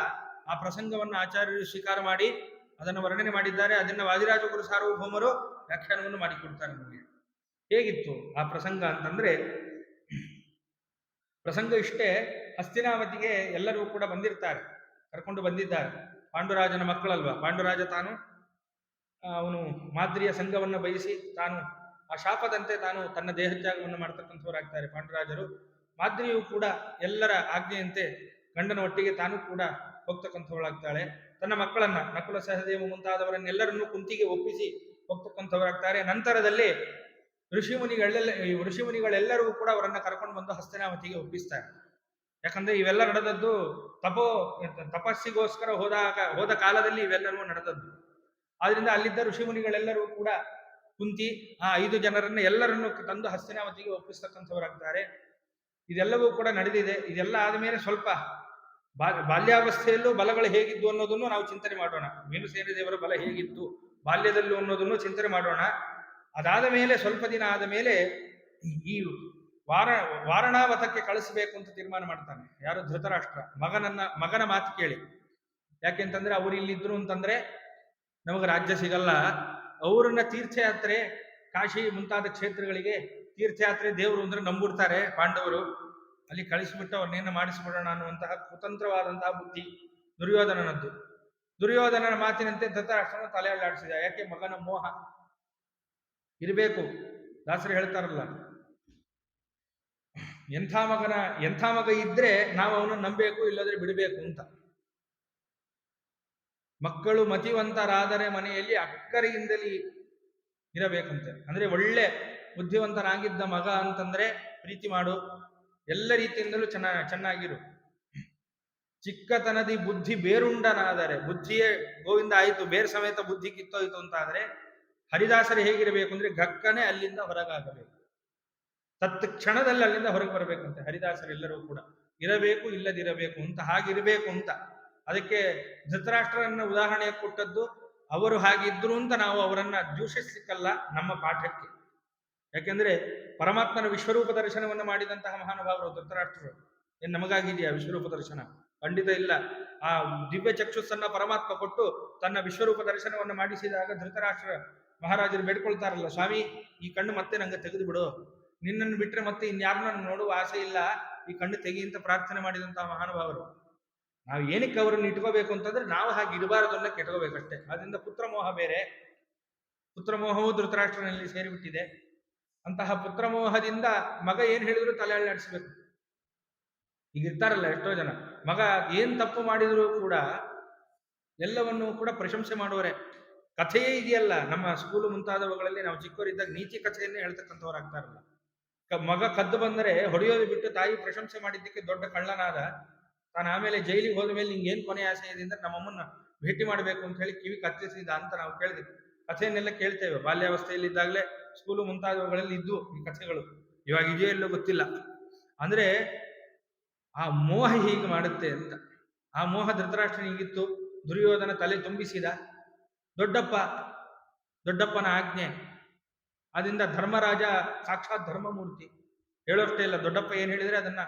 ಆ ಪ್ರಸಂಗವನ್ನು ಆಚಾರ್ಯರು ಸ್ವೀಕಾರ ಮಾಡಿ ಅದನ್ನು ವರ್ಣನೆ ಮಾಡಿದ್ದಾರೆ. ಅದನ್ನ ವಾದಿರಾಜ ಗುರು ಸಾರ್ವಭೌಮರು ವ್ಯಾಖ್ಯಾನವನ್ನು ಮಾಡಿಕೊಡ್ತಾರೆ ನಮಗೆ. ಹೇಗಿತ್ತು ಆ ಪ್ರಸಂಗ ಅಂತಂದ್ರೆ, ಪ್ರಸಂಗ ಇಷ್ಟೇ. ಹಸ್ತಿನಾವತಿಗೆ ಎಲ್ಲರೂ ಕೂಡ ಬಂದಿರ್ತಾರೆ, ಕರ್ಕೊಂಡು ಬಂದಿದ್ದಾರೆ. ಪಾಂಡುರಾಜನ ಮಕ್ಕಳಲ್ವಾ. ಪಾಂಡುರಾಜ ತಾನು ಅವನು ಮಾದ್ರಿಯ ಸಂಘವನ್ನು ಬಯಸಿ ತಾನು ಆ ಶಾಪದಂತೆ ತಾನು ತನ್ನ ದೇಹತ್ಯಾಗವನ್ನು ಮಾಡ್ತಕ್ಕಂಥವರಾಗ್ತಾರೆ ಪಾಂಡುರಾಜರು. ಮಾದ್ರಿಯು ಕೂಡ ಎಲ್ಲರ ಆಜ್ಞೆಯಂತೆ ಗಂಡನ ಒಟ್ಟಿಗೆ ತಾನು ಕೂಡ ಹೋಗ್ತಕ್ಕಂಥವಳಾಗ್ತಾಳೆ. ತನ್ನ ಮಕ್ಕಳನ್ನ ನಕುಲ ಸಹದೇವ ಮುಂತಾದವರನ್ನೆಲ್ಲರನ್ನೂ ಕುಂತಿಗೆ ಒಪ್ಪಿಸಿ ಹೋಗ್ತಕ್ಕಂಥವರಾಗ್ತಾರೆ. ನಂತರದಲ್ಲಿ ಋಷಿಮುನಿಗಳೆಲ್ಲರೂ ಕೂಡ ಅವರನ್ನ ಕರ್ಕೊಂಡು ಬಂದು ಹಸ್ತಿನಾವತಿಗೆ ಒಪ್ಪಿಸ್ತಾರೆ. ಯಾಕಂದ್ರೆ ಇವೆಲ್ಲ ನಡೆದದ್ದು ತಪಸ್ಸಿಗೋಸ್ಕರ ಹೋದ ಕಾಲದಲ್ಲಿ ಇವೆಲ್ಲವೂ ನಡೆದದ್ದು. ಆದ್ರಿಂದ ಅಲ್ಲಿದ್ದ ಋಷಿಮುನಿಗಳೆಲ್ಲರೂ ಕೂಡ ಕುಂತಿ ಆ 5 ಜನರನ್ನ ಎಲ್ಲರನ್ನು ತಂದು ಹಸ್ತಿನಾವತಿಗೆ ಒಪ್ಪಿಸ್ತಕ್ಕಂಥವರಾಗ್ತಾರೆ. ಇದೆಲ್ಲವೂ ಕೂಡ ನಡೆದಿದೆ. ಇದೆಲ್ಲ ಆದಮೇಲೆ ಸ್ವಲ್ಪ ಬಾಲ್ಯಾವಸ್ಥೆಯಲ್ಲೂ ಬಲಗಳು ಹೇಗಿದ್ದು ಅನ್ನೋದನ್ನು ನಾವು ಚಿಂತನೆ ಮಾಡೋಣ. ಭೀಮಸೇನ ದೇವರ ಬಲ ಹೇಗಿತ್ತು ಬಾಲ್ಯದಲ್ಲೂ ಅನ್ನೋದನ್ನು ಚಿಂತನೆ ಮಾಡೋಣ. ಅದಾದ ಮೇಲೆ ಸ್ವಲ್ಪ ದಿನ ಆದ ಮೇಲೆ ಈ ವಾರಣಾವತಕ್ಕೆ ಕಳಿಸಬೇಕು ಅಂತ ತೀರ್ಮಾನ ಮಾಡ್ತಾನೆ. ಯಾರು? ಧೃತರಾಷ್ಟ್ರ. ಮಗನ ಮಾತು ಕೇಳಿ. ಯಾಕೆಂತಂದ್ರೆ ಅವ್ರು ಇಲ್ಲಿದ್ರು ಅಂತಂದ್ರೆ ನಮಗೆ ರಾಜ್ಯ ಸಿಗಲ್ಲ. ಅವರನ್ನ ತೀರ್ಥಯಾತ್ರೆ, ಕಾಶಿ ಮುಂತಾದ ಕ್ಷೇತ್ರಗಳಿಗೆ ತೀರ್ಥಯಾತ್ರೆ ದೇವರು ಅಂದ್ರೆ ನಂಬಿಡ್ತಾರೆ ಪಾಂಡವರು. ಅಲ್ಲಿ ಕಳಿಸಿಬಿಟ್ಟು ಅವ್ರನ್ನೇನು ಮಾಡಿಸ್ಬಿಡೋಣ ಅನ್ನುವಂತಹ ಕುತಂತ್ರವಾದಂತಹ ಬುದ್ಧಿ ದುರ್ಯೋಧನನದ್ದು. ದುರ್ಯೋಧನನ ಮಾತಿನಂತೆ ಧೃತರಾಷ್ಟ್ರನ ತಲೆ ಅಲ್ಲಾಡಿಸಿದ. ಯಾಕೆ? ಮಗನ ಮೋಹ ಇರಬೇಕು. ದಾಸರು ಹೇಳ್ತಾರಲ್ಲ, ಎಂಥ ಮಗ ಇದ್ರೆ ನಾವು ಅವನನ್ನು ನಂಬಬೇಕು, ಇಲ್ಲದ್ರೆ ಬಿಡಬೇಕು ಅಂತ. ಮಕ್ಕಳು ಮತಿವಂತರಾದರೆ ಮನೆಯಲ್ಲಿ ಅಕ್ಕರೆಯಿಂದಲೇ ಇರಬೇಕಂತೆ. ಅಂದ್ರೆ ಒಳ್ಳೆ ಬುದ್ಧಿವಂತನಾಗಿದ್ದ ಮಗ ಅಂತಂದ್ರೆ ಪ್ರೀತಿ ಮಾಡು, ಎಲ್ಲ ರೀತಿಯಿಂದಲೂ ಚೆನ್ನಾಗಿರು. ಚಿಕ್ಕತನದಿ ಬುದ್ಧಿ ಬೇರುಂಡನಾದರೆ, ಬುದ್ಧಿಯೇ ಗೋವಿಂದ ಆಯಿತು, ಬೇರು ಸಮೇತ ಬುದ್ಧಿ ಕಿತ್ತೋಯ್ತು ಅಂತ ಆದ್ರೆ ಹರಿದಾಸರು ಹೇಗಿರಬೇಕು ಅಂದ್ರೆ ಗಕ್ಕನೆ ಅಲ್ಲಿಂದ ಹೊರಗಾಗಬೇಕು. ತತ್ ಕ್ಷಣದಲ್ಲಿ ಅಲ್ಲಿಂದ ಹೊರಗೆ ಬರಬೇಕಂತೆ ಹರಿದಾಸರೆಲ್ಲರೂ ಕೂಡ. ಇರಬೇಕು ಇಲ್ಲದಿರಬೇಕು ಅಂತ, ಹಾಗಿರಬೇಕು ಅಂತ. ಅದಕ್ಕೆ ಧೃತರಾಷ್ಟ್ರರನ್ನ ಉದಾಹರಣೆ ಕೊಟ್ಟದ್ದು. ಅವರು ಹಾಗಿದ್ರು ಅಂತ ನಾವು ಅವರನ್ನ ದೂಷಿಸ್ಲಿಕ್ಕಲ್ಲ, ನಮ್ಮ ಪಾಠಕ್ಕೆ. ಯಾಕೆಂದ್ರೆ ಪರಮಾತ್ಮನ ವಿಶ್ವರೂಪ ದರ್ಶನವನ್ನು ಮಾಡಿದಂತಹ ಮಹಾನುಭಾವರು ಧೃತರಾಷ್ಟ್ರರು. ಏನ್ ನಮಗಾಗಿದೆಯಾ ವಿಶ್ವರೂಪ ದರ್ಶನ? ಖಂಡಿತ ಇಲ್ಲ. ಆ ದಿವ್ಯ ಚಕ್ಷುಸ್ಸನ್ನ ಪರಮಾತ್ಮ ಕೊಟ್ಟು ತನ್ನ ವಿಶ್ವರೂಪ ದರ್ಶನವನ್ನು ಮಾಡಿಸಿದಾಗ ಧೃತರಾಷ್ಟ್ರ ಮಹಾರಾಜರು ಬೇಡ್ಕೊಳ್ತಾರಲ್ಲ, ಸ್ವಾಮಿ ಈ ಕಣ್ಣು ಮತ್ತೆ ನಂಗೆ ತೆಗೆದು ಬಿಡು, ನಿನ್ನನ್ನು ಬಿಟ್ಟರೆ ಮತ್ತೆ ಇನ್ಯಾರನ್ನ ನೋಡುವ ಆಸೆ ಇಲ್ಲ, ಈ ಕಣ್ಣು ತೆಗಿ ಅಂತ ಪ್ರಾರ್ಥನೆ ಮಾಡಿದಂತಹ ಮಹಾನುಭಾವರು. ನಾವು ಏನಕ್ಕೆ ಅವರನ್ನು ಇಟ್ಕೋಬೇಕು ಅಂತಂದ್ರೆ ನಾವು ಹಾಗೆ ಇರಬಾರದನ್ನ ಕೆಟ್ಕೋಬೇಕಷ್ಟೇ. ಅದರಿಂದ ಪುತ್ರಮೋಹ ಬೇರೆ. ಪುತ್ರಮೋಹವು ಧೃತರಾಷ್ಟ್ರನಲ್ಲಿ ಸೇರಿಬಿಟ್ಟಿದೆ. ಅಂತಹ ಪುತ್ರಮೋಹದಿಂದ ಮಗ ಏನ್ ಹೇಳಿದ್ರು ತಲೆ ಅಲ್ಲಾಡಿಸ್ಬೇಕು. ಈಗ ಇರ್ತಾರಲ್ಲ ಎಷ್ಟೋ ಜನ, ಮಗ ಏನ್ ತಪ್ಪು ಮಾಡಿದ್ರು ಕೂಡ ಎಲ್ಲವನ್ನೂ ಕೂಡ ಪ್ರಶಂಸೆ ಮಾಡುವರೆ. ಕಥೆಯೇ ಇದೆಯಲ್ಲ, ನಮ್ಮ ಸ್ಕೂಲು ಮುಂತಾದವುಗಳಲ್ಲಿ ನಾವು ಚಿಕ್ಕವರಿದ್ದಾಗ ನೀತಿ ಕಥೆಯನ್ನೇ ಹೇಳ್ತಕ್ಕಂಥವ್ರು ಆಗ್ತಾರಲ್ಲ. ಮಗ ಕದ್ದು ಬಂದರೆ ಹೊಡೆಯೋದು ಬಿಟ್ಟು ತಾಯಿ ಪ್ರಶಂಸೆ ಮಾಡಿದ್ದಕ್ಕೆ ದೊಡ್ಡ ಕಳ್ಳನಾದ. ತಾನು ಆಮೇಲೆ ಜೈಲಿಗೆ ಹೋದ ಮೇಲೆ ನಿಂಗೆ ಏನ್ ಕೊನೆ ಆಸೆ ಇದೆ ಅಂದ್ರೆ ನಮ್ಮಮ್ಮನ್ನ ಭೇಟಿ ಮಾಡಬೇಕು ಅಂತ ಹೇಳಿ ಕಿವಿ ಕತ್ತಿಸಿದ ಅಂತ ನಾವು ಕೇಳಿದ್ವಿ. ಕಥೆಯನ್ನೆಲ್ಲ ಕೇಳ್ತೇವೆ. ಬಾಲ್ಯಾವಸ್ಥೆಯಲ್ಲಿದ್ದಾಗಲೇ ಸ್ಕೂಲು ಮುಂತಾದವುಗಳಲ್ಲಿ ಇದ್ದು ಈ ಕಥೆಗಳು. ಇವಾಗ ಇದೆಯೋ ಇಲ್ಲೋ ಗೊತ್ತಿಲ್ಲ. ಅಂದ್ರೆ ಆ ಮೋಹ ಹೀಗೆ ಮಾಡುತ್ತೆ ಅಂತ. ಆ ಮೋಹ ಧೃತರಾಷ್ಟ್ರನಿಗಿತ್ತು. ದುರ್ಯೋಧನ ತಲೆ ತುಂಬಿಸಿದ. ದೊಡ್ಡಪ್ಪನ ಆಜ್ಞೆ. ಅದರಿಂದ ಧರ್ಮರಾಜ ಸಾಕ್ಷಾತ್ ಧರ್ಮಮೂರ್ತಿ. ಹೇಳೋಷ್ಟೇ ಇಲ್ಲ, ದೊಡ್ಡಪ್ಪ ಏನ್ ಹೇಳಿದ್ರೆ ಅದನ್ನ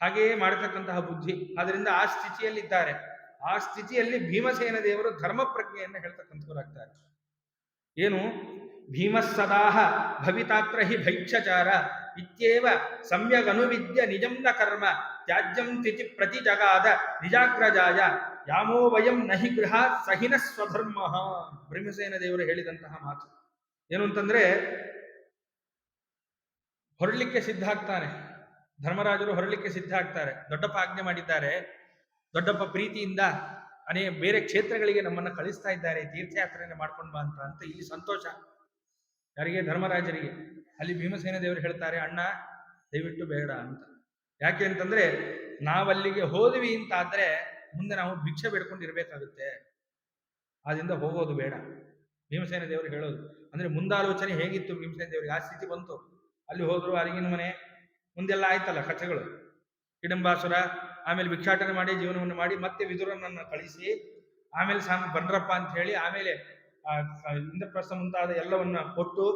ಹಾಗೆಯೇ ಮಾಡತಕ್ಕಂತಹ ಬುದ್ಧಿ. ಅದರಿಂದ ಆ ಸ್ಥಿತಿಯಲ್ಲಿದ್ದಾರೆ. ಆ ಸ್ಥಿತಿಯಲ್ಲಿ ಭೀಮಸೇನ ದೇವರು ಧರ್ಮ ಪ್ರಜ್ಞೆಯನ್ನು ಹೇಳ್ತಕ್ಕಂಥವರಾಗ್ತಾರೆ. ಏನು? ಭೀಮಸ್ಸದಾಹ ಭವಿತಾತ್ರ ಹಿ ಭೈಕ್ಷಚಾರ ಇತ್ಯೇವ ಸಮ್ಯಗನುವಿದ್ಯ ನಿಜಂ ನ ಕರ್ಮ ತ್ಯಾಜ್ಯಂ ತಿಥಿ ಪ್ರತಿ ಜಗಾದ ನಿಜಾಗ್ರಜಾಯ ಯಾಮೋ ವಯಂ ನಹಿ ಗೃಹ ಸಹಿನ ಸ್ವಧರ್ಮ. ಭೀಮಸೇನ ದೇವರು ಹೇಳಿದಂತಹ ಮಾತು ಏನು ಅಂತಂದ್ರೆ, ಹೊರಲಿಕ್ಕೆ ಸಿದ್ಧ ಆಗ್ತಾನೆ. ಧರ್ಮರಾಜರು ಹೊರಲಿಕ್ಕೆ ಸಿದ್ಧ ಆಗ್ತಾರೆ. ದೊಡ್ಡಪ್ಪ ಆಜ್ಞೆ ಮಾಡಿದ್ದಾರೆ. ದೊಡ್ಡಪ್ಪ ಪ್ರೀತಿಯಿಂದ ಬೇರೆ ಕ್ಷೇತ್ರಗಳಿಗೆ ನಮ್ಮನ್ನ ಕಳಿಸ್ತಾ ಇದ್ದಾರೆ, ತೀರ್ಥಯಾತ್ರೆಯನ್ನು ಮಾಡ್ಕೊಂಡು ಬಾ ಅಂತ. ಇಲ್ಲಿ ಸಂತೋಷ ಯಾರಿಗೆ? ಧರ್ಮರಾಜರಿಗೆ. ಅಲ್ಲಿ ಭೀಮಸೇನ ದೇವರು ಹೇಳ್ತಾರೆ, ಅಣ್ಣ ದಯವಿಟ್ಟು ಬೇಡ ಅಂತ. ಯಾಕೆ ಅಂತಂದ್ರೆ ನಾವಲ್ಲಿಗೆ ಹೋದ್ವಿ ಅಂತ ಆದ್ರೆ ಮುಂದೆ ನಾವು ಭಿಕ್ಷೆ ಬೇಡ್ಕೊಂಡು ಇರ್ಬೇಕಾಗುತ್ತೆ. ಆದ್ರಿಂದ ಹೋಗೋದು ಬೇಡ. ಭೀಮಸೇನ ದೇವರು ಹೇಳೋದು ಅಂದ್ರೆ ಮುಂದಾಲೋಚನೆ ಹೇಗಿತ್ತು ಭೀಮಸೇನ ದೇವರಿಗೆ, ಆ ಸ್ಥಿತಿ ಬಂತು. ಅಲ್ಲಿ ಹೋದ್ರು, ಅರಿಗಿನ ಮನೆ ಮುಂದೆಲ್ಲ ಆಯ್ತಲ್ಲ ಕಥೆಗಳು. ಹಿಡಂಬಾಸುರ, ಆಮೇಲೆ ಭಿಕ್ಷಾಟನೆ ಮಾಡಿ ಜೀವನವನ್ನು ಮಾಡಿ ಮತ್ತೆ ವಿದುರನನ್ನು ಕಳಿಸಿ, ಆಮೇಲೆ ಬನ್ರಪ್ಪ ಅಂತ ಹೇಳಿ, ಆಮೇಲೆ ಇಂದ್ರಪ್ರಸ್ಥ ಮುಂತಾದ ಎಲ್ಲವನ್ನ ಕೊಟ್ಟು,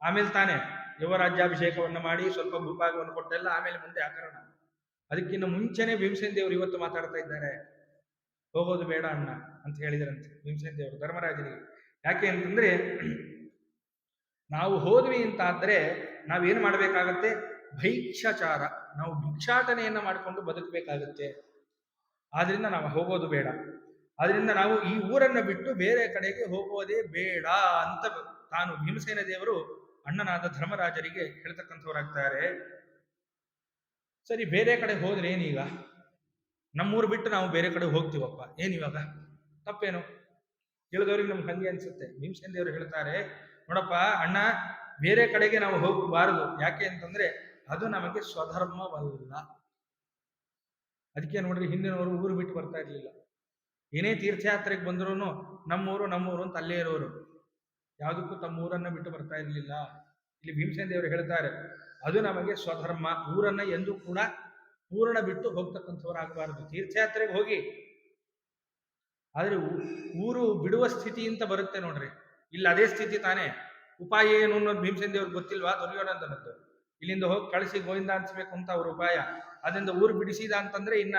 ಆಮೇಲೆ ತಾನೇ ಯುವರಾಜ್ಯಾಭಿಷೇಕವನ್ನು ಮಾಡಿ ಸ್ವಲ್ಪ ಭೂಭಾಗವನ್ನು ಕೊಟ್ಟೆಲ್ಲ ಆಮೇಲೆ ಮುಂದೆ ಆಕರಣ. ಅದಕ್ಕಿಂತ ಮುಂಚೆನೆ ಭೀಮಸೇನ ದೇವರು ಇವತ್ತು ಮಾತಾಡ್ತಾ ಇದ್ದಾರೆ, ಹೋಗೋದು ಬೇಡ ಅಣ್ಣ ಅಂತ ಹೇಳಿದ್ರಂತೆ ಭೀಮಸೇನ ದೇವರು ಧರ್ಮರಾಜರಿಗೆ. ಯಾಕೆ ಅಂತಂದ್ರೆ ನಾವು ಹೋದ್ವಿ ಅಂತ ಆದ್ರೆ ನಾವೇನು ಮಾಡಬೇಕಾಗತ್ತೆ? ಭೈಕ್ಷಚಾರ, ನಾವು ಭಿಕ್ಷಾಟನೆಯನ್ನ ಮಾಡಿಕೊಂಡು ಬದುಕಬೇಕಾಗತ್ತೆ. ಆದ್ರಿಂದ ನಾವು ಹೋಗೋದು ಬೇಡ. ಆದ್ರಿಂದ ನಾವು ಈ ಊರನ್ನ ಬಿಟ್ಟು ಬೇರೆ ಕಡೆಗೆ ಹೋಗೋದೇ ಬೇಡ ಅಂತ ತಾನು ಭೀಮಸೇನ ದೇವರು ಅಣ್ಣನಾದ ಧರ್ಮರಾಜರಿಗೆ ಹೇಳ್ತಕ್ಕಂಥವ್ರಾಗ್ತಾರೆ. ಸರಿ, ಬೇರೆ ಕಡೆ ಹೋದ್ರೆ ಏನೀಗ? ನಮ್ಮೂರು ಬಿಟ್ಟು ನಾವು ಬೇರೆ ಕಡೆ ಹೋಗ್ತೀವಪ್ಪ, ಏನಿವಾಗ ತಪ್ಪೇನು? ತಿಳಿದವ್ರಿಗೆ ನಮ್ಗೆ ಹಂಗೆ ಅನ್ಸುತ್ತೆ. ಭೀಮಸೇನ ದೇವರು ಹೇಳ್ತಾರೆ, ನೋಡಪ್ಪ ಅಣ್ಣ, ಬೇರೆ ಕಡೆಗೆ ನಾವು ಹೋಗಬಾರದು. ಯಾಕೆ ಅಂತಂದ್ರೆ ಅದು ನಮಗೆ ಸ್ವಧರ್ಮವಲ್ಲ. ಅದಕ್ಕೆ ನೋಡ್ರಿ, ಹಿಂದಿನವರು ಊರು ಬಿಟ್ಟು ಬರ್ತಾ ಇರ್ಲಿಲ್ಲ. ಏನೇ ತೀರ್ಥಯಾತ್ರೆಗೆ ಬಂದ್ರು ನಮ್ಮೂರು ಅಂತ ಅಲ್ಲೇ ಇರೋರು, ಯಾವುದಕ್ಕೂ ತಮ್ಮ ಊರನ್ನ ಬಿಟ್ಟು ಬರ್ತಾ ಇರಲಿಲ್ಲ. ಇಲ್ಲಿ ಭೀಮಸೇನ ದೇವರು ಹೇಳ್ತಾರೆ, ಅದು ನಮಗೆ ಸ್ವಧರ್ಮ. ಊರನ್ನ ಎಂದೂ ಕೂಡ ಪೂರ್ಣ ಬಿಟ್ಟು ಹೋಗ್ತಕ್ಕಂಥವ್ರು ಆಗಬಾರದು. ತೀರ್ಥಯಾತ್ರೆಗೆ ಹೋಗಿ, ಆದ್ರೆ ಊರು ಬಿಡುವ ಸ್ಥಿತಿ ಅಂತ ಬರುತ್ತೆ ನೋಡ್ರಿ, ಇಲ್ಲ ಅದೇ ಸ್ಥಿತಿ ತಾನೇ. ಉಪಾಯ ಏನು ಅನ್ನೋದು ಭೀಮಸೇನ ದೇವ್ರಿಗೆ ಗೊತ್ತಿಲ್ವಾ? ದುರ್ಯೋಧನದ್ದು ಇಲ್ಲಿಂದ ಹೋಗಿ ಕಳಿಸಿ ಗೋವಿಂದ ಅನ್ಸ್ಬೇಕು ಅಂತ ಅವ್ರ ಉಪಾಯ. ಅದರಿಂದ ಊರು ಬಿಡಿಸಿದ ಅಂತಂದ್ರೆ ಇನ್ನ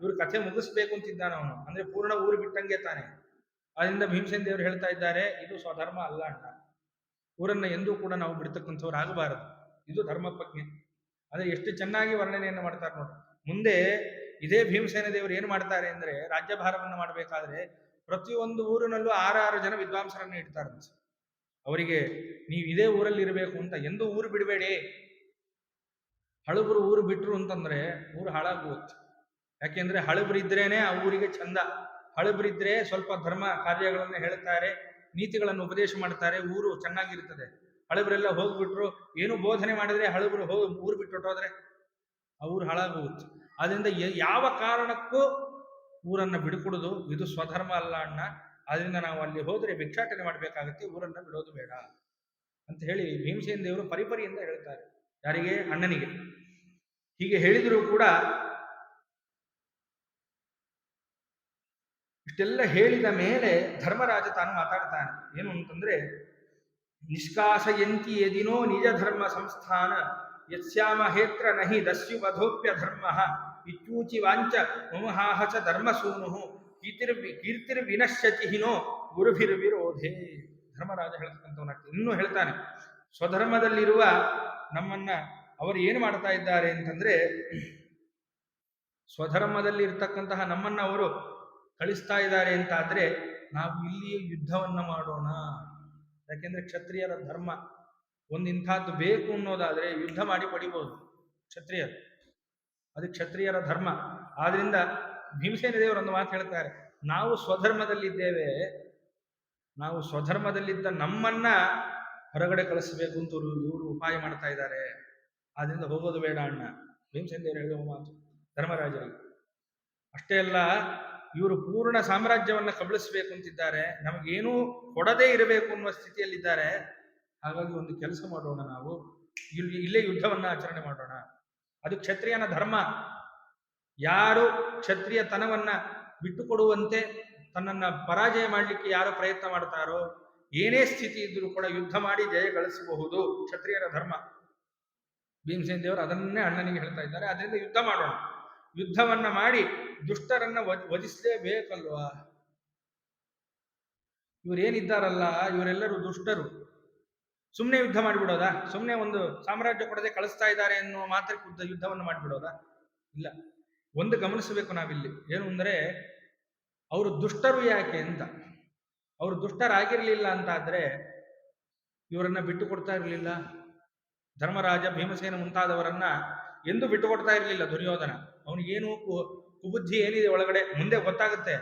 ಇವ್ರ ಕಥೆ ಮುಗಿಸ್ಬೇಕು ಅಂತಿದ್ದಾನ ಅವನು, ಅಂದ್ರೆ ಪೂರ್ಣ ಊರು ಬಿಟ್ಟಂಗೆ ತಾನೆ. ಅದರಿಂದ ಭೀಮಸೇನ ದೇವರು ಹೇಳ್ತಾ ಇದ್ದಾರೆ, ಇದು ಸ್ವಧರ್ಮ ಅಲ್ಲ ಅಣ್ಣ. ಊರನ್ನ ಎಂದೂ ಕೂಡ ನಾವು ಬಿಡ್ತಕ್ಕಂಥವ್ರು ಆಗಬಾರದು. ಇದು ಧರ್ಮ ಪ್ರಜ್ಞೆ. ಅದೇ ಎಷ್ಟು ಚೆನ್ನಾಗಿ ವರ್ಣನೆಯನ್ನು ಮಾಡ್ತಾರೆ ನೋಡಿ. ಮುಂದೆ ಇದೇ ಭೀಮಸೇನ ದೇವರು ಏನು ಮಾಡ್ತಾರೆ ಅಂದ್ರೆ, ರಾಜ್ಯಭಾರವನ್ನು ಮಾಡಬೇಕಾದ್ರೆ ಪ್ರತಿಯೊಂದು ಊರಿನಲ್ಲೂ 6 ಜನ ವಿದ್ವಾಂಸರನ್ನು ಇಡ್ತಾರೆ. ಅವರಿಗೆ ನೀವು ಇದೇ ಊರಲ್ಲಿ ಇರಬೇಕು ಅಂತ, ಎಂದೂ ಊರು ಬಿಡಬೇಡಿ. ಹಳಬರು ಊರು ಬಿಟ್ರು ಅಂತಂದ್ರೆ ಊರು ಹಾಳಾಗುವುದು. ಯಾಕೆಂದ್ರೆ ಹಳಬರಿದ್ರೇನೆ ಆ ಊರಿಗೆ ಚಂದ. ಹಳಬರಿದ್ರೆ ಸ್ವಲ್ಪ ಧರ್ಮ ಕಾರ್ಯಗಳನ್ನು ಹೇಳ್ತಾರೆ, ನೀತಿಗಳನ್ನು ಉಪದೇಶ ಮಾಡ್ತಾರೆ, ಊರು ಚೆನ್ನಾಗಿರ್ತದೆ. ಹಳಬರೆಲ್ಲ ಹೋಗ್ಬಿಟ್ರು, ಏನು ಬೋಧನೆ ಮಾಡಿದ್ರೆ ಹಳಬರು ಊರು ಬಿಟ್ಟು ಹೊಟ್ಟೋದ್ರೆ ಆ ಊರು ಹಾಳಾಗುವುದು. ಅದರಿಂದ ಯಾವ ಕಾರಣಕ್ಕೂ ಊರನ್ನ ಬಿಡ್ಕೊಡುದು ಇದು ಸ್ವಧರ್ಮ ಅಲ್ಲ ಅಣ್ಣ. ಅದರಿಂದ ನಾವು ಅಲ್ಲಿ ಹೋದ್ರೆ ಭಿಕ್ಷಾಟನೆ ಮಾಡಬೇಕಾಗತ್ತೆ, ಊರನ್ನ ಬಿಡೋದು ಬೇಡ ಅಂತ ಹೇಳಿ ಭೀಮಸೇನ ದೇವರು ಪರಿಪರಿಯಿಂದ ಹೇಳ್ತಾರೆ. ಯಾರಿಗೆ? ಅಣ್ಣನಿಗೆ. ಹೀಗೆ ಹೇಳಿದರೂ ಕೂಡ ಇಷ್ಟೆಲ್ಲ ಹೇಳಿದ ಮೇಲೆ ಧರ್ಮರಾಜ ತಾನು ಮಾತಾಡ್ತಾನೆ. ಏನು ಅಂತಂದ್ರೆ, ನಿಷ್ಕಾಸಯಂತಿ ಯದಿನೋ ನಿಜ ಧರ್ಮ ಸಂಸ್ಥಾನ ಯಸ್ಯಾಮ ಹೇತ್ರ ನಹಿ ದಸ್ಯು ವಧೋಪ್ಯ ಧರ್ಮ ಇತ್ಯೂಚಿ ವಾಂಚ ಮಮಹಾಹಚ ಧರ್ಮಸೂನು ಕೀರ್ತಿರ್ ವಿನಶ್ಯತಿ ಹಿನೋ ಗುರುಭಿರ್ವಿರೋಧೇ. ಧರ್ಮರಾಜ ಹೇಳ್ತಕ್ಕಂಥವನಾಗ್ತದೆ. ಇನ್ನೂ ಹೇಳ್ತಾನೆ, ಸ್ವಧರ್ಮದಲ್ಲಿರುವ ನಮ್ಮನ್ನ ಅವರು ಏನು ಮಾಡ್ತಾ ಇದ್ದಾರೆ ಅಂತಂದ್ರೆ, ಸ್ವಧರ್ಮದಲ್ಲಿ ಇರ್ತಕ್ಕಂತಹ ನಮ್ಮನ್ನ ಅವರು ಕಳಿಸ್ತಾ ಇದ್ದಾರೆ ಅಂತಾದ್ರೆ ನಾವು ಇಲ್ಲಿಯೇ ಯುದ್ಧವನ್ನ ಮಾಡೋಣ. ಯಾಕೆಂದ್ರೆ ಕ್ಷತ್ರಿಯರ ಧರ್ಮ ಒಂದಿಂಥದ್ದು ಬೇಕು ಅನ್ನೋದಾದ್ರೆ ಯುದ್ಧ ಮಾಡಿ ಪಡಿಬಹುದು ಕ್ಷತ್ರಿಯರು, ಅದು ಕ್ಷತ್ರಿಯರ ಧರ್ಮ. ಆದ್ರಿಂದ ಭೀಮಸೇನ ದೇವರು ಒಂದು ಮಾತು ಹೇಳ್ತಾರೆ, ನಾವು ಸ್ವಧರ್ಮದಲ್ಲಿದ್ದೇವೆ, ನಾವು ಸ್ವಧರ್ಮದಲ್ಲಿದ್ದ ನಮ್ಮನ್ನ ಹೊರಗಡೆ ಕಳಿಸ್ಬೇಕು ಅಂತ ಇವರು ಉಪಾಯ ಮಾಡ್ತಾ ಇದ್ದಾರೆ. ಆದ್ರಿಂದ ಹೋಗೋದು ಬೇಡ ಅಣ್ಣ. ಭೀಮಸೇನ ದೇವರು ಹೇಳುವ ಮಾತು ಧರ್ಮರಾಜರಿಗೆ. ಅಷ್ಟೇ ಅಲ್ಲ, ಇವರು ಪೂರ್ಣ ಸಾಮ್ರಾಜ್ಯವನ್ನ ಕಬಳಿಸ್ಬೇಕು ಅಂತಿದ್ದಾರೆ, ನಮಗೇನೂ ಕೊಡದೇ ಇರಬೇಕು ಅನ್ನುವ ಸ್ಥಿತಿಯಲ್ಲಿದ್ದಾರೆ. ಹಾಗಾಗಿ ಒಂದು ಕೆಲಸ ಮಾಡೋಣ, ನಾವು ಇಲ್ಲೇ ಯುದ್ಧವನ್ನ ಆಚರಣೆ ಮಾಡೋಣ. ಅದು ಕ್ಷತ್ರಿಯನ ಧರ್ಮ. ಯಾರು ಕ್ಷತ್ರಿಯತನವನ್ನ ಬಿಟ್ಟುಕೊಡುವಂತೆ ತನ್ನನ್ನ ಪರಾಜಯ ಮಾಡಲಿಕ್ಕೆ ಯಾರು ಪ್ರಯತ್ನ ಮಾಡ್ತಾರೋ, ಏನೇ ಸ್ಥಿತಿ ಇದ್ರೂ ಕೂಡ ಯುದ್ಧ ಮಾಡಿ ಜಯ ಗಳಿಸಬಹುದು, ಕ್ಷತ್ರಿಯರ ಧರ್ಮ. ಭೀಮಸೇನ ದೇವರು ಅದನ್ನೇ ಅಣ್ಣನಿಗೆ ಹೇಳ್ತಾ ಇದ್ದಾರೆ. ಅದರಿಂದ ಯುದ್ಧ ಮಾಡೋಣ. ಯುದ್ಧವನ್ನ ಮಾಡಿ ದುಷ್ಟರನ್ನ ವಧಿಸಲೇಬೇಕಲ್ವಾ? ಇವರೇನಿದ್ದಾರಲ್ಲ ಇವರೆಲ್ಲರೂ ದುಷ್ಟರು. ಸುಮ್ಮನೆ ಯುದ್ಧ ಮಾಡಿಬಿಡೋದಾ? ಸುಮ್ಮನೆ ಒಂದು ಸಾಮ್ರಾಜ್ಯ ಕೊಡದೆ ಕಳಿಸ್ತಾ ಇದ್ದಾರೆ ಎನ್ನುವ ಮಾತ್ರಕ್ಕೆ ಯುದ್ಧವನ್ನು ಮಾಡಿಬಿಡೋದಾ? ಇಲ್ಲ. ಒಂದು ಗಮನಿಸಬೇಕು ನಾವಿಲ್ಲಿ, ಏನು ಅಂದರೆ, ಅವರು ದುಷ್ಟರು ಯಾಕೆ ಅಂತ. ಅವರು ದುಷ್ಟರಾಗಿರ್ಲಿಲ್ಲ ಅಂತಾದ್ರೆ ಇವರನ್ನ ಬಿಟ್ಟು ಕೊಡ್ತಾ ಇರಲಿಲ್ಲ. ಧರ್ಮರಾಜ, ಭೀಮಸೇನ ಮುಂತಾದವರನ್ನ ಎಂದು ಬಿಟ್ಟು ಕೊಡ್ತಾ ಇರಲಿಲ್ಲ ದುರ್ಯೋಧನ. ಅವನಿಗೇನು ಕುಬುದ್ಧಿ ಏನಿದೆ ಒಳಗಡೆ ಮುಂದೆ ಗೊತ್ತಾಗುತ್ತೆ.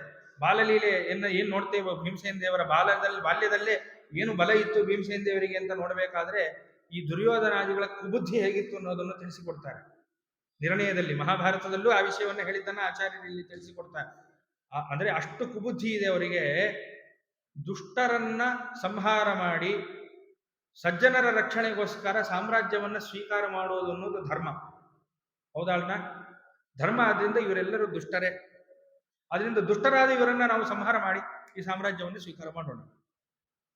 ಬಾಲಲೀಲೆ ಏನ್ ನೋಡ್ತೇವೆ ಭೀಮಸೇನ ದೇವರ ಬಾಲ್ಯದಲ್ಲೇ ಏನು ಬಲ ಇತ್ತು ಭೀಮಸೇನ ದೇವರಿಗೆ ಅಂತ ನೋಡಬೇಕಾದ್ರೆ ಈ ದುರ್ಯೋಧನಾದಿಗಳ ಕುಬುದ್ಧಿ ಹೇಗಿತ್ತು ಅನ್ನೋದನ್ನು ತಿಳಿಸಿಕೊಡ್ತಾರೆ ನಿರ್ಣಯದಲ್ಲಿ. ಮಹಾಭಾರತದಲ್ಲೂ ಆ ವಿಷಯವನ್ನು ಹೇಳಿದ್ದನ್ನ ಆಚಾರ್ಯರು ಇಲ್ಲಿ ತಿಳಿಸಿಕೊಡ್ತಾರೆ. ಅಂದ್ರೆ ಅಷ್ಟು ಕುಬುದ್ಧಿ ಇದೆ ಅವರಿಗೆ. ದುಷ್ಟರನ್ನ ಸಂಹಾರ ಮಾಡಿ ಸಜ್ಜನರ ರಕ್ಷಣೆಗೋಸ್ಕರ ಸಾಮ್ರಾಜ್ಯವನ್ನ ಸ್ವೀಕಾರ ಮಾಡುವುದು ಅನ್ನೋದು ಧರ್ಮ. ಹೌದಲ್ನ? ಧರ್ಮ. ಆದ್ರಿಂದ ಇವರೆಲ್ಲರೂ ದುಷ್ಟರೇ. ಅದರಿಂದ ದುಷ್ಟರಾದ ಇವರನ್ನ ನಾವು ಸಂಹಾರ ಮಾಡಿ ಈ ಸಾಮ್ರಾಜ್ಯವನ್ನು ಸ್ವೀಕಾರ ಮಾಡೋಣ.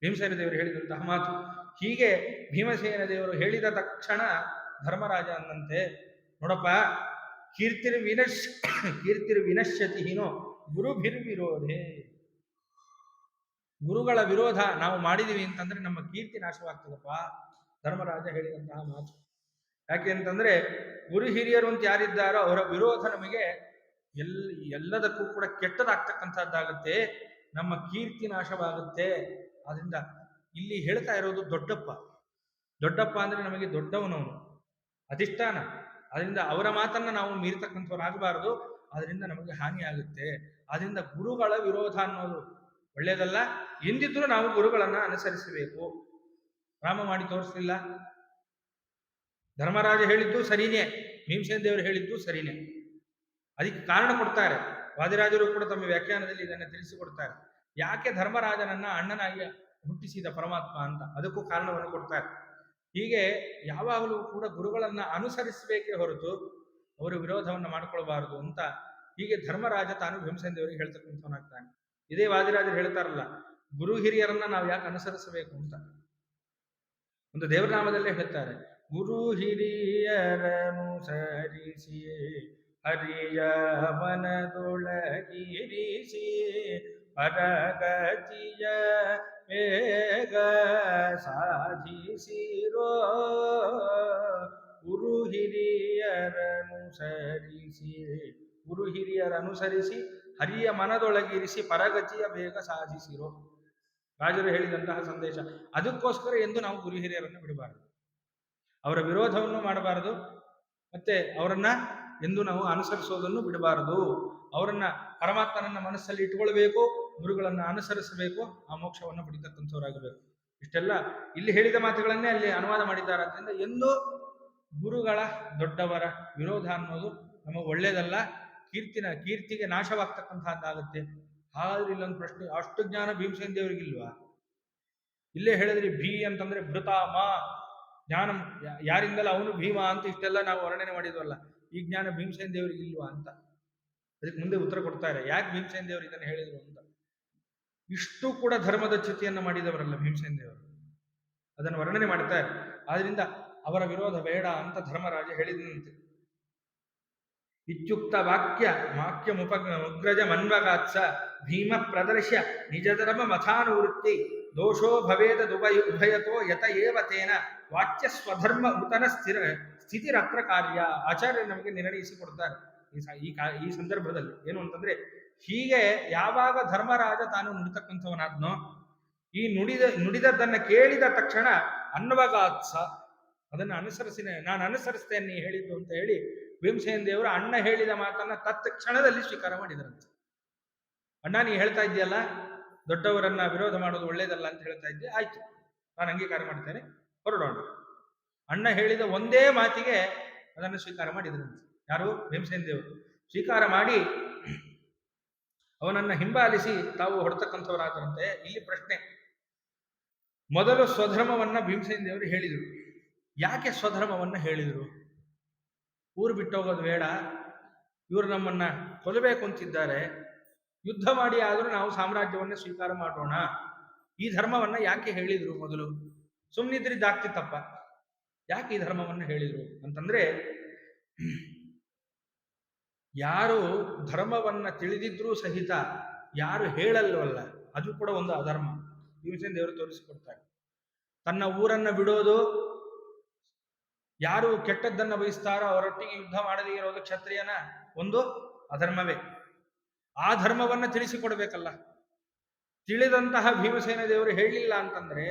ಭೀಮಸೇನ ದೇವರು ಹೇಳಿದಂತಹ ಮಾತು. ಹೀಗೆ ಭೀಮಸೇನ ದೇವರು ಹೇಳಿದ ತಕ್ಷಣ ಧರ್ಮರಾಜ ಅನ್ನಂತೆ, ನೋಡಪ್ಪ, ಕೀರ್ತಿರ್ ವಿನಶ್ಯತಿ ಹಿನೋ ಗುರುಭಿರ್ವಿರೋಧೇ. ಗುರುಗಳ ವಿರೋಧ ನಾವು ಮಾಡಿದೀವಿ ಅಂತಂದ್ರೆ ನಮ್ಮ ಕೀರ್ತಿ ನಾಶವಾಗ್ತದಪ್ಪ. ಧರ್ಮರಾಜ ಹೇಳಿದಂತಹ ಮಾತು. ಯಾಕೆ ಅಂತಂದ್ರೆ ಗುರು ಹಿರಿಯರು ಅಂತ ಯಾರಿದ್ದಾರೋ ಅವರ ವಿರೋಧ ನಮಗೆ ಎಲ್ಲದಕ್ಕೂ ಕೂಡ ಕೆಟ್ಟದಾಗ್ತಕ್ಕಂಥದ್ದಾಗುತ್ತೆ, ನಮ್ಮ ಕೀರ್ತಿ ನಾಶವಾಗುತ್ತೆ. ಆದ್ರಿಂದ ಇಲ್ಲಿ ಹೇಳ್ತಾ ಇರೋದು ದೊಡ್ಡಪ್ಪ ಅಂದ್ರೆ ನಮಗೆ ದೊಡ್ಡವನವನು, ಅಧಿಷ್ಠಾನ. ಅದರಿಂದ ಅವರ ಮಾತನ್ನ ನಾವು ಮೀರ್ತಕ್ಕಂಥವರಾಗಬಾರದು. ಅದರಿಂದ ನಮಗೆ ಹಾನಿ ಆಗುತ್ತೆ. ಅದರಿಂದ ಗುರುಗಳ ವಿರೋಧ ಅನ್ನೋದು ಒಳ್ಳೆಯದಲ್ಲ. ಎಂದಿದ್ರೂ ನಾವು ಗುರುಗಳನ್ನ ಅನುಸರಿಸಬೇಕು. ರಾಮ ಮಾಡಿ ತೋರಿಸಲಿಲ್ಲ. ಧರ್ಮರಾಜ ಹೇಳಿದ್ದು ಸರಿನೇ, ಭೀಮಸೇನ ದೇವರು ಹೇಳಿದ್ದು ಸರಿನೇ. ಅದಕ್ಕೆ ಕಾರಣ ಕೊಡ್ತಾರೆ. ವಾದಿರಾಜರು ಕೂಡ ತಮ್ಮ ವ್ಯಾಖ್ಯಾನದಲ್ಲಿ ಇದನ್ನು ತಿಳಿಸಿಕೊಡ್ತಾರೆ. ಯಾಕೆ ಧರ್ಮರಾಜನನ್ನ ಅಣ್ಣನಾಗಿ ಹುಟ್ಟಿಸಿದ ಪರಮಾತ್ಮ ಅಂತ, ಅದಕ್ಕೂ ಕಾರಣವನ್ನು ಕೊಡ್ತಾರೆ. ಹೀಗೆ ಯಾವಾಗಲೂ ಕೂಡ ಗುರುಗಳನ್ನ ಅನುಸರಿಸಬೇಕೇ ಹೊರತು ಅವರು ವಿರೋಧವನ್ನು ಮಾಡಿಕೊಳ್ಬಾರದು ಅಂತ ಹೀಗೆ ಧರ್ಮರಾಜ ತಾನು ಭೀಮಸೇನ ದೇವರಿಗೆ ಹೇಳ್ತಕ್ಕಂಥವನಾಗ್ತಾನೆ. ಇದೇ ವಾದಿರಾಜರು ಹೇಳ್ತಾರಲ್ಲ, ಗುರು ಹಿರಿಯರನ್ನ ನಾವು ಯಾಕೆ ಅನುಸರಿಸಬೇಕು ಅಂತ ಒಂದು ದೇವರ ನಾಮದಲ್ಲೇ ಹೇಳ್ತಾರೆ. ಗುರು ಹಿರಿಯರನು ಸರಿಸಿ ಹರಿಯ ಮನದೊಳಗಿರಿಸಿ ಪರಗತಿಯ ಬೇಗ ಸಾಧಿಸಿರೋ. ಗುರು ಹಿರಿಯರನುಸರಿಸಿ, ಗುರು ಹಿರಿಯರನುಸರಿಸಿ ಹರಿಯ ಮನದೊಳಗಿರಿಸಿ ಪರಗತಿಯ ಬೇಗ ಸಾಧಿಸಿರೋ. ರಾಜರು ಹೇಳಿದಂತಹ ಸಂದೇಶ. ಅದಕ್ಕೋಸ್ಕರ ಎಂದು ನಾವು ಗುರು ಹಿರಿಯರನ್ನು ಬಿಡಬಾರದು, ಅವರ ವಿರೋಧವನ್ನು ಮಾಡಬಾರದು, ಮತ್ತೆ ಅವರನ್ನ ಎಂದು ನಾವು ಅನುಸರಿಸೋದನ್ನು ಬಿಡಬಾರದು. ಅವರನ್ನ ಪರಮಾತ್ಮನನ್ನ ಮನಸ್ಸಲ್ಲಿ ಇಟ್ಕೊಳ್ಬೇಕು, ಗುರುಗಳನ್ನ ಅನುಸರಿಸಬೇಕು, ಆ ಮೋಕ್ಷವನ್ನು ಪಡಿತಕ್ಕಂಥವರಾಗಬೇಕು. ಇಷ್ಟೆಲ್ಲ ಇಲ್ಲಿ ಹೇಳಿದ ಮಾತುಗಳನ್ನೇ ಅಲ್ಲಿ ಅನುವಾದ ಮಾಡಿದ್ದಾರೆ. ಅದರಿಂದ ಎಂದು ಗುರುಗಳ ದೊಡ್ಡವರ ವಿರೋಧ ಅನ್ನೋದು ನಮಗೆ ಒಳ್ಳೇದಲ್ಲ, ಕೀರ್ತಿಗೆ ನಾಶವಾಗ್ತಕ್ಕಂಥದ್ದಾಗುತ್ತೆ. ಹಾಗಾದ್ರೆ ಇಲ್ಲೊಂದು ಪ್ರಶ್ನೆ, ಅಷ್ಟು ಜ್ಞಾನ ಭೀಮಸೇನ ದೇವರಿಗಿಲ್ವಾ? ಇಲ್ಲೇ ಹೇಳಿದ್ರಿ ಭೀ ಅಂತಂದ್ರೆ ಭೃತಾಮ ಜ್ಞಾನ, ಯಾರಿಂದಲ್ಲ ಅವನು ಭೀಮ ಅಂತ ಇಷ್ಟೆಲ್ಲ ನಾವು ವರ್ಣನೆ ಮಾಡಿದ್ವಲ್ಲ, ಈ ಜ್ಞಾನ ಭೀಮಸೇನ ದೇವರಿಗಿಲ್ವಾ ಅಂತ. ಅದಕ್ಕೆ ಮುಂದೆ ಉತ್ತರ ಕೊಡ್ತಾರೆ, ಯಾಕೆ ಭೀಮಸೇನ ದೇವರು ಇದನ್ನು ಹೇಳಿದ್ರು ಅಂತ. ಇಷ್ಟು ಕೂಡ ಧರ್ಮದ ಚ್ಯುತಿಯನ್ನು ಮಾಡಿದವರಲ್ಲ ಭೀಮಸೇನ ದೇವರು, ಅದನ್ನು ವರ್ಣನೆ ಮಾಡ್ತಾರೆ. ಆದ್ರಿಂದ ಅವರ ವಿರೋಧ ಬೇಡ ಅಂತ ಧರ್ಮರಾಜ ಹೇಳಿದಂತೆ. ಇತ್ಯುಕ್ತ ವಾಕ್ಯ ಮುಗ್ರಜ ಮನ್ವಗಾತ್ಸ ಭೀಮ ಪ್ರದರ್ಶ್ಯ ನಿಜ ಧರ್ಮ ಮಥಾನುವೃತ್ತಿ ದೋಷೋ ಭವೇದ ಉಭಯತೋ ಯತ ಏವ ತೇನ ವಾಚ್ಯ ಸ್ವಧರ್ಮ ಉತನ ಸ್ಥಿತಿರತ್ರ ಕಾರ್ಯ. ಆಚಾರ್ಯ ನಮಗೆ ನಿರ್ಣಯಿಸಿಕೊಡ್ತಾರೆ ಈ ಸಂದರ್ಭದಲ್ಲಿ. ಏನು ಅಂತಂದ್ರೆ, ಹೀಗೆ ಯಾವಾಗ ಧರ್ಮರಾಜ ತಾನು ನುಡಿತಕ್ಕಂಥವನಾದ್ನೋ, ಈ ನುಡಿದದ್ದನ್ನು ಕೇಳಿದ ತಕ್ಷಣ ಅನ್ವಗಾತ್ಸ, ಅದನ್ನು ನಾನು ಅನುಸರಿಸ್ತೇನೆ ನೀ ಹೇಳಿದ್ದು ಅಂತ ಹೇಳಿ ಭೀಮಸೇನ ದೇವರು ಅಣ್ಣ ಹೇಳಿದ ಮಾತನ್ನ ತತ್ಕ್ಷಣದಲ್ಲಿ ಸ್ವೀಕಾರ ಮಾಡಿದರಂತೆ. ಅಣ್ಣ ನೀ ಹೇಳ್ತಾ ಇದ್ದೀಯಲ್ಲ, ದೊಡ್ಡವರನ್ನ ವಿರೋಧ ಮಾಡೋದು ಒಳ್ಳೇದಲ್ಲ ಅಂತ ಹೇಳ್ತಾ ಇದ್ದೆ, ಆಯ್ತು ನಾನು ಅಂಗೀಕಾರ ಮಾಡ್ತೇನೆ, ಹೊರಡೋಣ. ಅಣ್ಣ ಹೇಳಿದ ಒಂದೇ ಮಾತಿಗೆ ಅದನ್ನು ಸ್ವೀಕಾರ ಮಾಡಿದರಂತೆ. ಯಾರು? ಭೀಮಸೇನ ದೇವರು ಸ್ವೀಕಾರ ಮಾಡಿ ಅವನನ್ನ ಹಿಂಬಾಲಿಸಿ ತಾವು ಹೊರತಕ್ಕಂಥವರಾದರಂತೆ. ಇಲ್ಲಿ ಪ್ರಶ್ನೆ, ಮೊದಲು ಸ್ವಧರ್ಮವನ್ನ ಭೀಮಸೇನ ದೇವರು ಹೇಳಿದರು. ಯಾಕೆ ಸ್ವಧರ್ಮವನ್ನ ಹೇಳಿದರು? ಊರು ಬಿಟ್ಟೋಗೋದು ಬೇಡ, ಇವರು ನಮ್ಮನ್ನ ಕೊಲ್ಲಬೇಕು ಅಂತಿದ್ದಾರೆ, ಯುದ್ಧ ಮಾಡಿ ಆದರೂ ನಾವು ಸಾಮ್ರಾಜ್ಯವನ್ನ ಸ್ವೀಕಾರ ಮಾಡೋಣ, ಈ ಧರ್ಮವನ್ನ ಯಾಕೆ ಹೇಳಿದ್ರು? ಮೊದಲು ಸುಮ್ಮನಿದ್ರಿದ್ದಾಗ್ತಿತ್ತಪ್ಪ, ಯಾಕೆ ಈ ಧರ್ಮವನ್ನು ಹೇಳಿದ್ರು ಅಂತಂದ್ರೆ, ಯಾರು ಧರ್ಮವನ್ನ ತಿಳಿದಿದ್ರೂ ಸಹಿತ ಯಾರು ಹೇಳಲ್ವಲ್ಲ, ಅದು ಕೂಡ ಒಂದು ಅಧರ್ಮ. ಭೀಮಸೇನ ದೇವರು ತೋರಿಸಿಕೊಡ್ತಾರೆ. ತನ್ನ ಊರನ್ನ ಬಿಡೋದು, ಯಾರು ಕೆಟ್ಟದ್ದನ್ನು ಬಯಸ್ತಾರೋ ಅವರೊಟ್ಟಿಗೆ ಯುದ್ಧ ಮಾಡದೇ ಇರೋದು ಕ್ಷತ್ರಿಯನ ಒಂದು ಅಧರ್ಮವೇ. ಆ ಧರ್ಮವನ್ನ ತಿಳಿಸಿಕೊಡ್ಬೇಕಲ್ಲ. ತಿಳಿದಂತಹ ಭೀಮಸೇನ ದೇವರು ಹೇಳಲಿಲ್ಲ ಅಂತಂದ್ರೆ,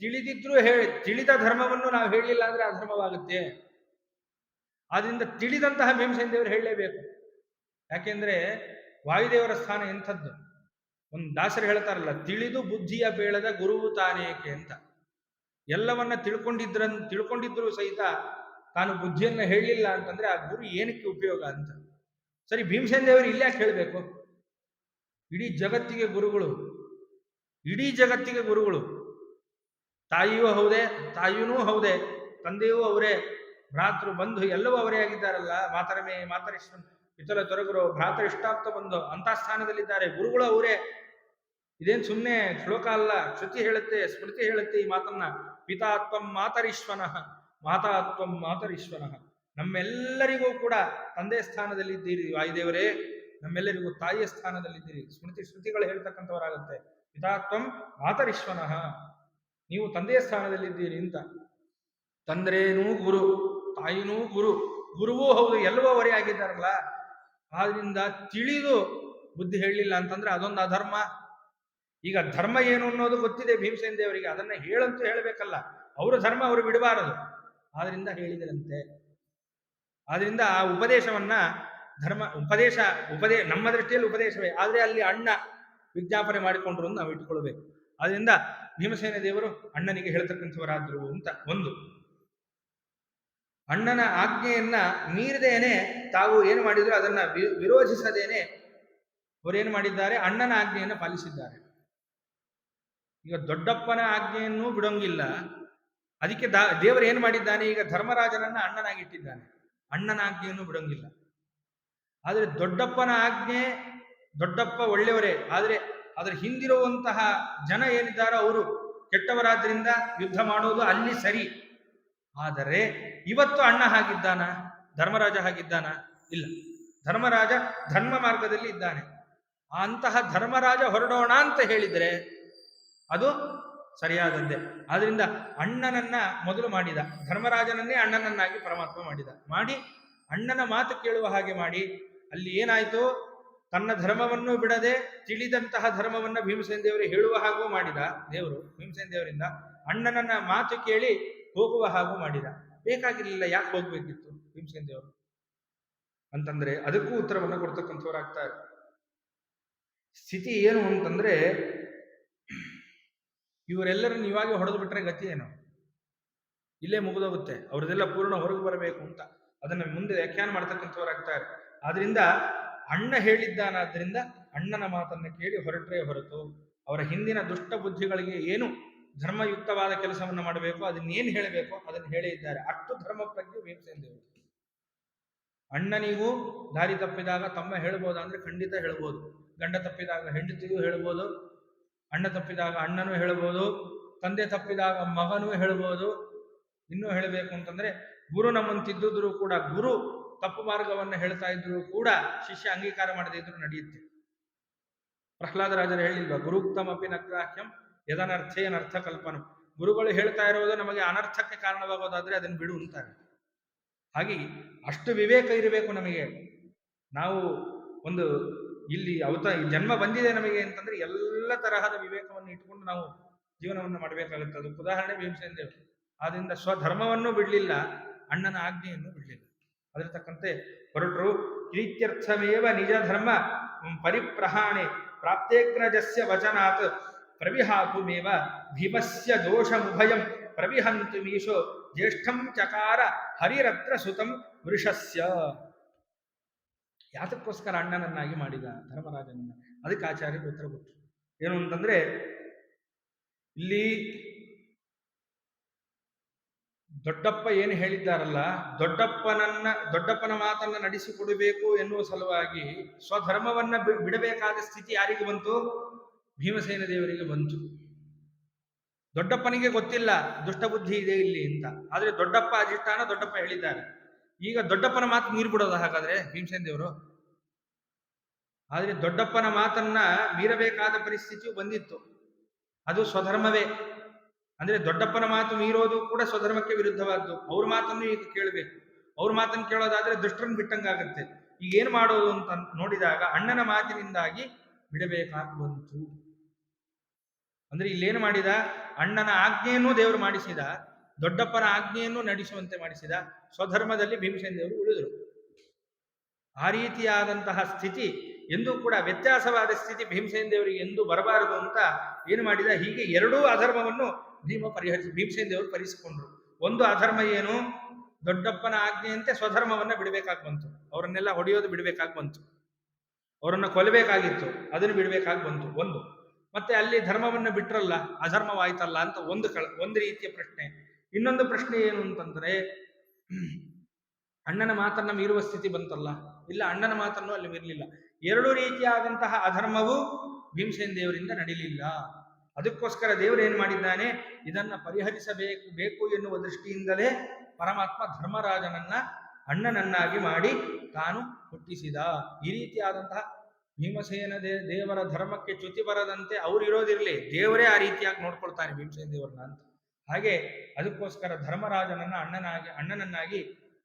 ತಿಳಿದಿದ್ರೂ ತಿಳಿದ ಧರ್ಮವನ್ನು ನಾವು ಹೇಳಲಿಲ್ಲ ಅಂದ್ರೆ ಅಧರ್ಮವಾಗುತ್ತೆ. ಆದ್ರಿಂದ ತಿಳಿದಂತಹ ಭೀಮಸೇನ ದೇವರು ಹೇಳಲೇಬೇಕು. ಯಾಕೆಂದ್ರೆ ವಾಯುದೇವರ ಸ್ಥಾನ ಎಂಥದ್ದು? ಒಂದು ದಾಸರು ಹೇಳ್ತಾರಲ್ಲ, ತಿಳಿದು ಬುದ್ಧಿಯ ಬೇಳದ ಗುರುವು ತಾನೇಕೆ ಅಂತ. ಎಲ್ಲವನ್ನ ತಿಳ್ಕೊಂಡಿದ್ರು ಸಹಿತ ತಾನು ಬುದ್ಧಿಯನ್ನ ಹೇಳಲಿಲ್ಲ ಅಂತಂದ್ರೆ ಆ ಗುರು ಏನಕ್ಕೆ ಉಪಯೋಗ ಅಂತ. ಸರಿ, ಭೀಮಸೇನ ದೇವರು ಇಲ್ಯಾಕೆ ಹೇಳಬೇಕು? ಇಡೀ ಜಗತ್ತಿಗೆ ಗುರುಗಳು, ಇಡೀ ಜಗತ್ತಿಗೆ ಗುರುಗಳು. ತಾಯಿಯೂ ಹೌದೇ, ತಾಯಿಯೂ ಹೌದೇ, ತಂದೆಯೂ ಅವರೇ, ಭ್ರಾತೃ ಬಂಧು ಎಲ್ಲವೂ ಅವರೇ ಆಗಿದ್ದಾರಲ್ಲ. ಮಾತರಮೇ ಮಾತರಿಷ್ಟ ಇತರ ತೊರಗುರು ಭ್ರಾತರಿಷ್ಟಾಪ್ತ ಬಂಧು ಅಂತ ಸ್ಥಾನದಲ್ಲಿದ್ದಾರೆ. ಗುರುಗಳು ಅವರೇ. ಇದೇನು ಸುಮ್ಮನೆ ಶ್ಲೋಕ ಅಲ್ಲ, ಶ್ರುತಿ ಹೇಳುತ್ತೆ, ಸ್ಮೃತಿ ಹೇಳುತ್ತೆ ಈ ಮಾತನ್ನ. ಪಿತಾತ್ವಂ ಮಾತರೀಶ್ವನಃ, ಮಾತಾತ್ವಂ ಮಾತರೀಶ್ವನಃ. ನಮ್ಮೆಲ್ಲರಿಗೂ ಕೂಡ ತಂದೆ ಸ್ಥಾನದಲ್ಲಿದ್ದೀರಿ ವಾಯುದೇವರೇ, ನಮ್ಮೆಲ್ಲರಿಗೂ ತಾಯಿಯ ಸ್ಥಾನದಲ್ಲಿದ್ದೀರಿ. ಶ್ರುತಿಗಳು ಹೇಳ್ತಕ್ಕಂಥವರಾಗುತ್ತೆ. ಪಿತಾತ್ವಂ ಮಾತರೀಶ್ವನಃ, ನೀವು ತಂದೆಯ ಸ್ಥಾನದಲ್ಲಿದ್ದೀರಿ ಅಂತ. ತಂದ್ರೇನೂ ಗುರು, ತಾಯಿನೂ ಗುರು, ಗುರುವೂ ಹೌದು, ಎಲ್ಲವೂ ಅವರೇ ಆಗಿದ್ದಾರಲ್ಲ. ಆದ್ರಿಂದ ತಿಳಿದು ಬುದ್ಧಿ ಹೇಳಲಿಲ್ಲ ಅಂತಂದ್ರೆ ಅದೊಂದು ಅಧರ್ಮ. ಈಗ ಧರ್ಮ ಏನು ಅನ್ನೋದು ಗೊತ್ತಿದೆ ಭೀಮಸೇನ ದೇವರಿಗೆ, ಅದನ್ನ ಹೇಳಂತೂ ಹೇಳಬೇಕಲ್ಲ. ಅವರ ಧರ್ಮ ಅವರು ಬಿಡಬಾರದು, ಆದ್ರಿಂದ ಹೇಳಿದರಂತೆ. ಆದ್ರಿಂದ ಆ ಉಪದೇಶವನ್ನ ನಮ್ಮ ದೃಷ್ಟಿಯಲ್ಲಿ ಉಪದೇಶವೇ, ಆದ್ರೆ ಅಲ್ಲಿ ಅಣ್ಣ ವಿಜ್ಞಾಪನೆ ಮಾಡಿಕೊಂಡ್ರು ಅಂತ ನಾವು ಇಟ್ಕೊಳ್ಬೇಕು. ಆದ್ರಿಂದ ಭೀಮಸೇನ ದೇವರು ಅಣ್ಣನಿಗೆ ಹೇಳ್ತಕ್ಕಂಥವರಾದ್ರು ಅಂತ ಒಂದು. ಅಣ್ಣನ ಆಜ್ಞೆಯನ್ನ ಮೀರದೇನೆ ತಾವು ಏನು ಮಾಡಿದ್ರು ಅದನ್ನ ವಿರೋಧಿಸದೇನೆ ಅವರೇನು ಮಾಡಿದ್ದಾರೆ, ಅಣ್ಣನ ಆಜ್ಞೆಯನ್ನು ಪಾಲಿಸಿದ್ದಾರೆ. ಈಗ ದೊಡ್ಡಪ್ಪನ ಆಜ್ಞೆಯನ್ನು ಬಿಡೋಂಗಿಲ್ಲ. ಅದಕ್ಕೆ ದೇವರು ಏನು ಮಾಡಿದ್ದಾನೆ, ಈಗ ಧರ್ಮರಾಜನನ್ನ ಅಣ್ಣನಾಗಿಟ್ಟಿದ್ದಾನೆ, ಅಣ್ಣನ ಆಜ್ಞೆಯನ್ನು ಬಿಡೋಂಗಿಲ್ಲ. ಆದರೆ ದೊಡ್ಡಪ್ಪನ ಆಜ್ಞೆ, ದೊಡ್ಡಪ್ಪ ಒಳ್ಳೆಯವರೇ, ಆದರೆ ಅದರ ಹಿಂದಿರುವಂತಹ ಜನ ಏನಿದ್ದಾರೋ ಅವರು ಕೆಟ್ಟವರಾದ್ರಿಂದ ಯುದ್ಧ ಮಾಡೋದು ಅಲ್ಲಿ ಸರಿ. ಆದರೆ ಇವತ್ತು ಅಣ್ಣ ಹಾಗಿದ್ದಾನ, ಧರ್ಮರಾಜ ಹಾಗಿದ್ದಾನ? ಇಲ್ಲ. ಧರ್ಮರಾಜ ಧರ್ಮ ಮಾರ್ಗದಲ್ಲಿ ಇದ್ದಾನೆ. ಅಂತಹ ಧರ್ಮರಾಜ ಹೊರಡೋಣ ಅಂತ ಹೇಳಿದರೆ ಅದು ಸರಿಯಾದದ್ದೇ. ಆದ್ರಿಂದ ಅಣ್ಣನನ್ನ ಮೊದಲು ಮಾಡಿದ, ಧರ್ಮರಾಜನನ್ನೇ ಅಣ್ಣನನ್ನಾಗಿ ಪರಮಾತ್ಮ ಮಾಡಿ ಅಣ್ಣನ ಮಾತು ಕೇಳುವ ಹಾಗೆ ಮಾಡಿ, ಅಲ್ಲಿ ಏನಾಯ್ತು, ತನ್ನ ಧರ್ಮವನ್ನು ಬಿಡದೆ ತಿಳಿದಂತಹ ಧರ್ಮವನ್ನ ಭೀಮಸೇನ ದೇವರು ಹೇಳುವ ಹಾಗೂ ಮಾಡಿದ ದೇವರು. ಭೀಮಸೇನ ದೇವರಿಂದ ಅಣ್ಣನನ್ನ ಮಾತು ಕೇಳಿ ಹೋಗುವ ಹಾಗೂ ಮಾಡಿದ. ಬೇಕಾಗಿರ್ಲಿಲ್ಲ, ಯಾಕೆ ಹೋಗ್ಬೇಕಿತ್ತು ಭೀಮಸೇನ ದೇವರು ಅಂತಂದ್ರೆ ಅದಕ್ಕೂ ಉತ್ತರವನ್ನು ಕೊಡ್ತಕ್ಕಂಥವ್ರಾಗ್ತಾರೆ. ಸ್ಥಿತಿ ಏನು ಅಂತಂದ್ರೆ, ಇವರೆಲ್ಲರನ್ನು ಇವಾಗ ಹೊಡೆದು ಬಿಟ್ರೆ ಗತಿ ಏನು? ಇಲ್ಲೇ ಮುಗಿದೋಗುತ್ತೆ. ಅವ್ರದೆಲ್ಲ ಪೂರ್ಣ ಹೊರಗೆ ಬರಬೇಕು ಅಂತ ಅದನ್ನ ಮುಂದೆ ವ್ಯಾಖ್ಯಾನ ಮಾಡ್ತಕ್ಕಂಥವ್ರಾಗ್ತಾರೆ. ಆದ್ರಿಂದ ಅಣ್ಣ ಹೇಳಿದ್ದಾನಾದ್ರಿಂದ ಅಣ್ಣನ ಮಾತನ್ನ ಕೇಳಿ ಹೊರಟ್ರೆ ಹೊರತು ಅವರ ಹಿಂದಿನ ದುಷ್ಟ ಬುದ್ಧಿಗಳಿಗೆ ಏನು ಧರ್ಮಯುಕ್ತವಾದ ಕೆಲಸವನ್ನು ಮಾಡಬೇಕು, ಅದನ್ನೇನು ಹೇಳಬೇಕು ಅದನ್ನು ಹೇಳೇ ಇದ್ದಾರೆ. ಅಷ್ಟು ಧರ್ಮ ಪ್ರಜ್ಞೆ ಭೀಮಸೇನ ದೇವರು. ಅಣ್ಣನಿಗೂ ದಾರಿ ತಪ್ಪಿದಾಗ ತಮ್ಮ ಹೇಳ್ಬೋದ ಅಂದ್ರೆ ಖಂಡಿತ ಹೇಳ್ಬೋದು. ಗಂಡ ತಪ್ಪಿದಾಗ ಹೆಂಡತಿಗೂ ಹೇಳ್ಬೋದು, ಅಣ್ಣ ತಪ್ಪಿದಾಗ ಅಣ್ಣನೂ ಹೇಳ್ಬೋದು, ತಂದೆ ತಪ್ಪಿದಾಗ ಮಗನೂ ಹೇಳ್ಬೋದು. ಇನ್ನೂ ಹೇಳಬೇಕು ಅಂತಂದ್ರೆ ಗುರು ನಮ್ಮಂತಿದ್ದರೂ ಕೂಡ, ಗುರು ತಪ್ಪು ಮಾರ್ಗವನ್ನು ಹೇಳ್ತಾ ಇದ್ರು ಕೂಡ ಶಿಷ್ಯ ಅಂಗೀಕಾರ ಮಾಡದೇ ಇದ್ರು ನಡೆಯುತ್ತೆ. ಪ್ರಹ್ಲಾದರಾಜರು ಹೇಳಿಲ್ವಾ, ಗುರುಕ್ತಮಪಿ ನಗ್ರಾಹ್ಯಂ ಯದನರ್ಥೇನರ್ಥ ಕಲ್ಪನಂ. ಗುರುಗಳು ಹೇಳ್ತಾ ಇರೋದು ನಮಗೆ ಅನರ್ಥಕ್ಕೆ ಕಾರಣವಾಗೋದಾದ್ರೆ ಅದನ್ನು ಬಿಡು ಅಂತಾರೆ. ಹಾಗೆ ಅಷ್ಟು ವಿವೇಕ ಇರಬೇಕು ನಮಗೆ. ನಾವು ಒಂದು ಇಲ್ಲಿ ಜನ್ಮ ಬಂದಿದೆ ನಮಗೆ ಅಂತಂದ್ರೆ ಎಲ್ಲ ತರಹದ ವಿವೇಕವನ್ನು ಇಟ್ಕೊಂಡು ನಾವು ಜೀವನವನ್ನು ಮಾಡಬೇಕಾಗುತ್ತೆ. ಅದಕ್ಕೆ ಉದಾಹರಣೆ ಭೀಮಸೇನ ದೇವರು. ಆದ್ರಿಂದ ಸ್ವಧರ್ಮವನ್ನು ಬಿಡಲಿಲ್ಲ, ಅಣ್ಣನ ಆಜ್ಞೆಯನ್ನು ಬಿಡಲಿಲ್ಲ. ಅದರ ತಕ್ಕಂತೆ ಹೊರಟರು. ಕಿರೀತ್ಯರ್ಥಮೇವ ನಿಜ ಧರ್ಮ ಪರಿಪ್ರಹಾಣೆ ಪ್ರಾಪ್ತೇಗ್ರಜಸ್ಯ ವಚನಾತ್ ಪ್ರವಿಹಾತುಮೇವ ಭೀಮಸ್ಯ ದೋಷಮುಭಯಂ ಪ್ರವಿಹಂತು ಮೀಶೋ ಜ್ಯೇಷ್ಠಂ ಚಕಾರ ಹರಿರತ್ರ ಸುತಂ ವೃಷಸ್ಯ. ಯಾತಕ್ಕೋಸ್ಕರ ಅಣ್ಣನನ್ನಾಗಿ ಮಾಡಿದ ಧರ್ಮರಾಜನನ್ನ? ಅದಕ್ಕೆ ಆಚಾರ್ಯರು ಉತ್ತರ ಕೊಟ್ಟರು. ಏನು ಅಂತಂದ್ರೆ, ಇಲ್ಲಿ ದೊಡ್ಡಪ್ಪ ಏನು ಹೇಳಿದ್ದಾರಲ್ಲ, ದೊಡ್ಡಪ್ಪನ ಮಾತನ್ನ ನಡೆಸಿಕೊಡಬೇಕು ಎನ್ನುವ ಸಲುವಾಗಿ ಸ್ವಧರ್ಮವನ್ನ ಬಿಡಬೇಕಾದ ಸ್ಥಿತಿ ಯಾರಿಗೆ ಬಂತು? ಭೀಮಸೇನ ದೇವರಿಗೆ ಬಂತು. ದೊಡ್ಡಪ್ಪನಿಗೆ ಗೊತ್ತಿಲ್ಲ ದುಷ್ಟಬುದ್ಧಿ ಇದೆ ಇಲ್ಲಿ ಅಂತ, ಆದ್ರೆ ದೊಡ್ಡಪ್ಪ ಅಧಿಷ್ಠಾನ ದೊಡ್ಡಪ್ಪ ಹೇಳಿದ್ದಾರೆ. ಈಗ ದೊಡ್ಡಪ್ಪನ ಮಾತು ಮೀರಿ ಬಿಡೋದು ಹಾಗಾದ್ರೆ ಭೀಮಸೇನ ದೇವರು? ಆದ್ರೆ ದೊಡ್ಡಪ್ಪನ ಮಾತನ್ನ ಮೀರಬೇಕಾದ ಪರಿಸ್ಥಿತಿಯು ಬಂದಿತ್ತು. ಅದು ಸ್ವಧರ್ಮವೇ. ಅಂದ್ರೆ ದೊಡ್ಡಪ್ಪನ ಮಾತು ಮೀರೋದು ಕೂಡ ಸ್ವಧರ್ಮಕ್ಕೆ ವಿರುದ್ಧವಾದ್ದು. ಅವ್ರ ಮಾತನ್ನು ಈಗ ಕೇಳಬೇಕು. ಅವ್ರ ಮಾತನ್ನು ಕೇಳೋದಾದ್ರೆ ದುಷ್ಟರನ್ನು ಬಿಟ್ಟಂಗಾಗತ್ತೆ. ಈಗ ಏನು ಮಾಡೋದು ಅಂತ ನೋಡಿದಾಗ ಅಣ್ಣನ ಮಾತಿನಿಂದಾಗಿ ಬಿಡಬೇಕಾಗಿ ಬಂತು. ಅಂದ್ರೆ ಇಲ್ಲೇನು ಮಾಡಿದ, ಅಣ್ಣನ ಆಜ್ಞೆಯನ್ನು ದೇವರು ಮಾಡಿಸಿದ, ದೊಡ್ಡಪ್ಪನ ಆಜ್ಞೆಯನ್ನು ನಡೆಸುವಂತೆ ಮಾಡಿಸಿದ. ಸ್ವಧರ್ಮದಲ್ಲಿ ಭೀಮಸೇನ ದೇವರು ಉಳಿದರು. ಆ ರೀತಿಯಾದಂತಹ ಸ್ಥಿತಿ ಎಂದೂ ಕೂಡ ವ್ಯತ್ಯಾಸವಾದ ಸ್ಥಿತಿ ಭೀಮಸೇನ ದೇವರಿಗೆ ಎಂದೂ ಬರಬಾರದು ಅಂತ ಏನು ಮಾಡಿದ, ಹೀಗೆ ಎರಡೂ ಅಧರ್ಮವನ್ನು ಭೀಮಸೇನ ದೇವರು ಪರಿಸಿಕೊಂಡ್ರು. ಒಂದು ಅಧರ್ಮ ಏನು, ದೊಡ್ಡಪ್ಪನ ಆಜ್ಞೆಯಂತೆ ಸ್ವಧರ್ಮವನ್ನ ಬಿಡಬೇಕಾಗಿ ಬಂತು. ಅವರನ್ನೆಲ್ಲ ಹೊಡೆಯೋದು ಬಿಡಬೇಕಾಗಿ ಬಂತು, ಅವರನ್ನು ಕೊಲ್ಲಬೇಕಾಗಿತ್ತು, ಅದನ್ನು ಬಿಡಬೇಕಾಗಿ ಬಂತು ಒಂದು. ಮತ್ತೆ ಅಲ್ಲಿ ಧರ್ಮವನ್ನು ಬಿಟ್ರಲ್ಲ, ಅಧರ್ಮವಾಯ್ತಲ್ಲ ಅಂತ ಒಂದು ರೀತಿಯ ಪ್ರಶ್ನೆ. ಇನ್ನೊಂದು ಪ್ರಶ್ನೆ ಏನು ಅಂತಂದ್ರೆ, ಅಣ್ಣನ ಮಾತನ್ನ ಮೀರುವ ಸ್ಥಿತಿ ಬಂತಲ್ಲ, ಇಲ್ಲ ಅಣ್ಣನ ಮಾತನ್ನು ಅಲ್ಲಿ ಮೀರಲಿಲ್ಲ. ಎರಡು ರೀತಿಯಾದಂತಹ ಅಧರ್ಮವು ಭೀಮಸೇನ ದೇವರಿಂದ ನಡೀಲಿಲ್ಲ. ಅದಕ್ಕೋಸ್ಕರ ದೇವರು ಏನು ಮಾಡಿದ್ದಾನೆ, ಇದನ್ನ ಪರಿಹರಿಸಬೇಕು ಎನ್ನುವ ದೃಷ್ಟಿಯಿಂದಲೇ ಪರಮಾತ್ಮ ಧರ್ಮರಾಜನನ್ನ ಅಣ್ಣನನ್ನಾಗಿ ಮಾಡಿ ತಾನು ಹುಟ್ಟಿಸಿದ. ಈ ರೀತಿಯಾದಂತಹ ಭೀಮಸೇನ ದೇವರ ಧರ್ಮಕ್ಕೆ ಚ್ಯುತಿ ಬರದಂತೆ ಅವ್ರು ಇರೋದಿರಲಿ, ದೇವರೇ ಆ ರೀತಿಯಾಗಿ ನೋಡ್ಕೊಳ್ತಾನೆ ಭೀಮಸೇನ ದೇವರನ್ನ ಅಂತ. ಹಾಗೆ ಅದಕ್ಕೋಸ್ಕರ ಧರ್ಮರಾಜನನ್ನ ಅಣ್ಣನನ್ನಾಗಿ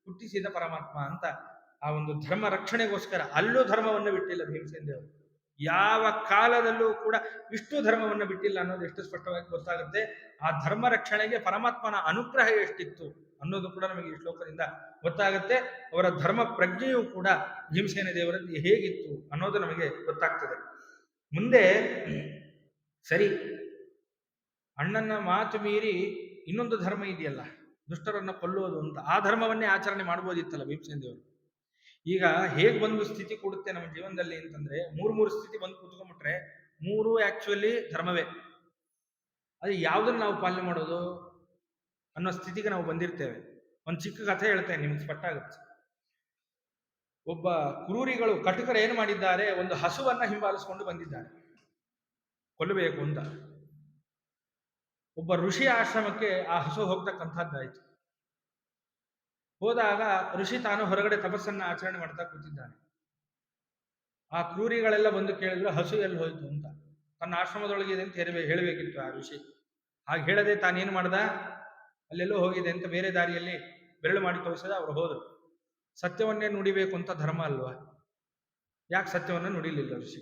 ಹುಟ್ಟಿಸಿದ ಪರಮಾತ್ಮ ಅಂತ ಆ ಒಂದು ಧರ್ಮ ರಕ್ಷಣೆಗೋಸ್ಕರ ಅಲ್ಲೂ ಧರ್ಮವನ್ನು ಬಿಟ್ಟಿಲ್ಲ ಭೀಮಸೇನ ದೇವರು. ಯಾವ ಕಾಲದಲ್ಲೂ ಕೂಡ ಇಷ್ಟು ಧರ್ಮವನ್ನು ಬಿಟ್ಟಿಲ್ಲ ಅನ್ನೋದು ಎಷ್ಟು ಸ್ಪಷ್ಟವಾಗಿ ಗೊತ್ತಾಗುತ್ತೆ. ಆ ಧರ್ಮ ರಕ್ಷಣೆಗೆ ಪರಮಾತ್ಮನ ಅನುಗ್ರಹ ಎಷ್ಟಿತ್ತು ಅನ್ನೋದು ಕೂಡ ನಮಗೆ ಈ ಶ್ಲೋಕದಿಂದ ಗೊತ್ತಾಗುತ್ತೆ. ಅವರ ಧರ್ಮ ಪ್ರಜ್ಞೆಯೂ ಕೂಡ ಭೀಮಸೇನ ದೇವರಲ್ಲಿ ಹೇಗಿತ್ತು ಅನ್ನೋದು ನಮಗೆ ಗೊತ್ತಾಗ್ತದೆ. ಮುಂದೆ ಸರಿ, ಅಣ್ಣನ ಮಾತು ಮೀರಿ ಇನ್ನೊಂದು ಧರ್ಮ ಇದೆಯಲ್ಲ, ದುಷ್ಟರನ್ನು ಕೊಲ್ಲುವುದು ಅಂತ, ಆ ಧರ್ಮವನ್ನೇ ಆಚರಣೆ ಮಾಡ್ಬೋದಿತ್ತಲ್ಲ ಭೀಮಸೇನ ದೇವರು. ಈಗ ಹೇಗೆ ಒಂದು ಸ್ಥಿತಿ ಕೊಡುತ್ತೆ ನಮ್ಮ ಜೀವನದಲ್ಲಿ ಅಂತಂದ್ರೆ, ಮೂರು ಸ್ಥಿತಿ ಬಂದು ಕೂತ್ಕೊಂಡ್ಬಿಟ್ರೆ ಮೂರು ಆಕ್ಚುಲಿ ಧರ್ಮವೇ. ಅದು ಯಾವ್ದನ್ನ ನಾವು ಪಾಲನೆ ಮಾಡೋದು ಅನ್ನೋ ಸ್ಥಿತಿಗೆ ನಾವು ಬಂದಿರ್ತೇವೆ. ಒಂದು ಚಿಕ್ಕ ಕಥೆ ಹೇಳ್ತೇನೆ, ನಿಮ್ಗೆ ಸ್ಪಷ್ಟ ಆಗುತ್ತೆ. ಒಬ್ಬ ಕ್ರೂರಿಗಳು, ಕಟುಕರು ಏನು ಮಾಡಿದ್ದಾರೆ, ಒಂದು ಹಸುವನ್ನ ಹಿಂಬಾಲಿಸಿಕೊಂಡು ಬಂದಿದ್ದಾರೆ ಕೊಲ್ಲಬೇಕು ಅಂತ. ಒಬ್ಬ ಋಷಿ ಆಶ್ರಮಕ್ಕೆ ಆ ಹಸು ಹೋಗ್ತಕ್ಕಂಥದ್ದಾಯ್ತು. ಹೋದಾಗ ಋಷಿ ತಾನು ಹೊರಗಡೆ ತಪಸ್ಸನ್ನ ಆಚರಣೆ ಮಾಡ್ತಾ ಕೂತಿದ್ದಾನೆ. ಆ ಕ್ರೂರಿಗಳೆಲ್ಲ ಬಂದು ಕೇಳಿದ್ರು, ಹಸು ಎಲ್ಲಿ ಹೋಯ್ತು ಅಂತ. ತನ್ನ ಆಶ್ರಮದೊಳಗಿದೆ ಅಂತ ಹೇಳಬೇಕಿತ್ತು ಆ ಋಷಿ. ಹಾಗೆ ಹೇಳದೆ ತಾನೇನು ಮಾಡ್ದ, ಅಲ್ಲೆಲ್ಲೋ ಹೋಗಿದೆ ಅಂತ ಬೇರೆ ದಾರಿಯಲ್ಲಿ ಬೆರಳು ಮಾಡಿ ತೋರಿಸದ ಅವ್ರು ಹೋದ್ರು. ಸತ್ಯವನ್ನೇ ನುಡಿಬೇಕು ಅಂತ ಧರ್ಮ ಅಲ್ವಾ? ಯಾಕೆ ಸತ್ಯವನ್ನ ನುಡಿಲಿಲ್ಲ ಋಷಿ?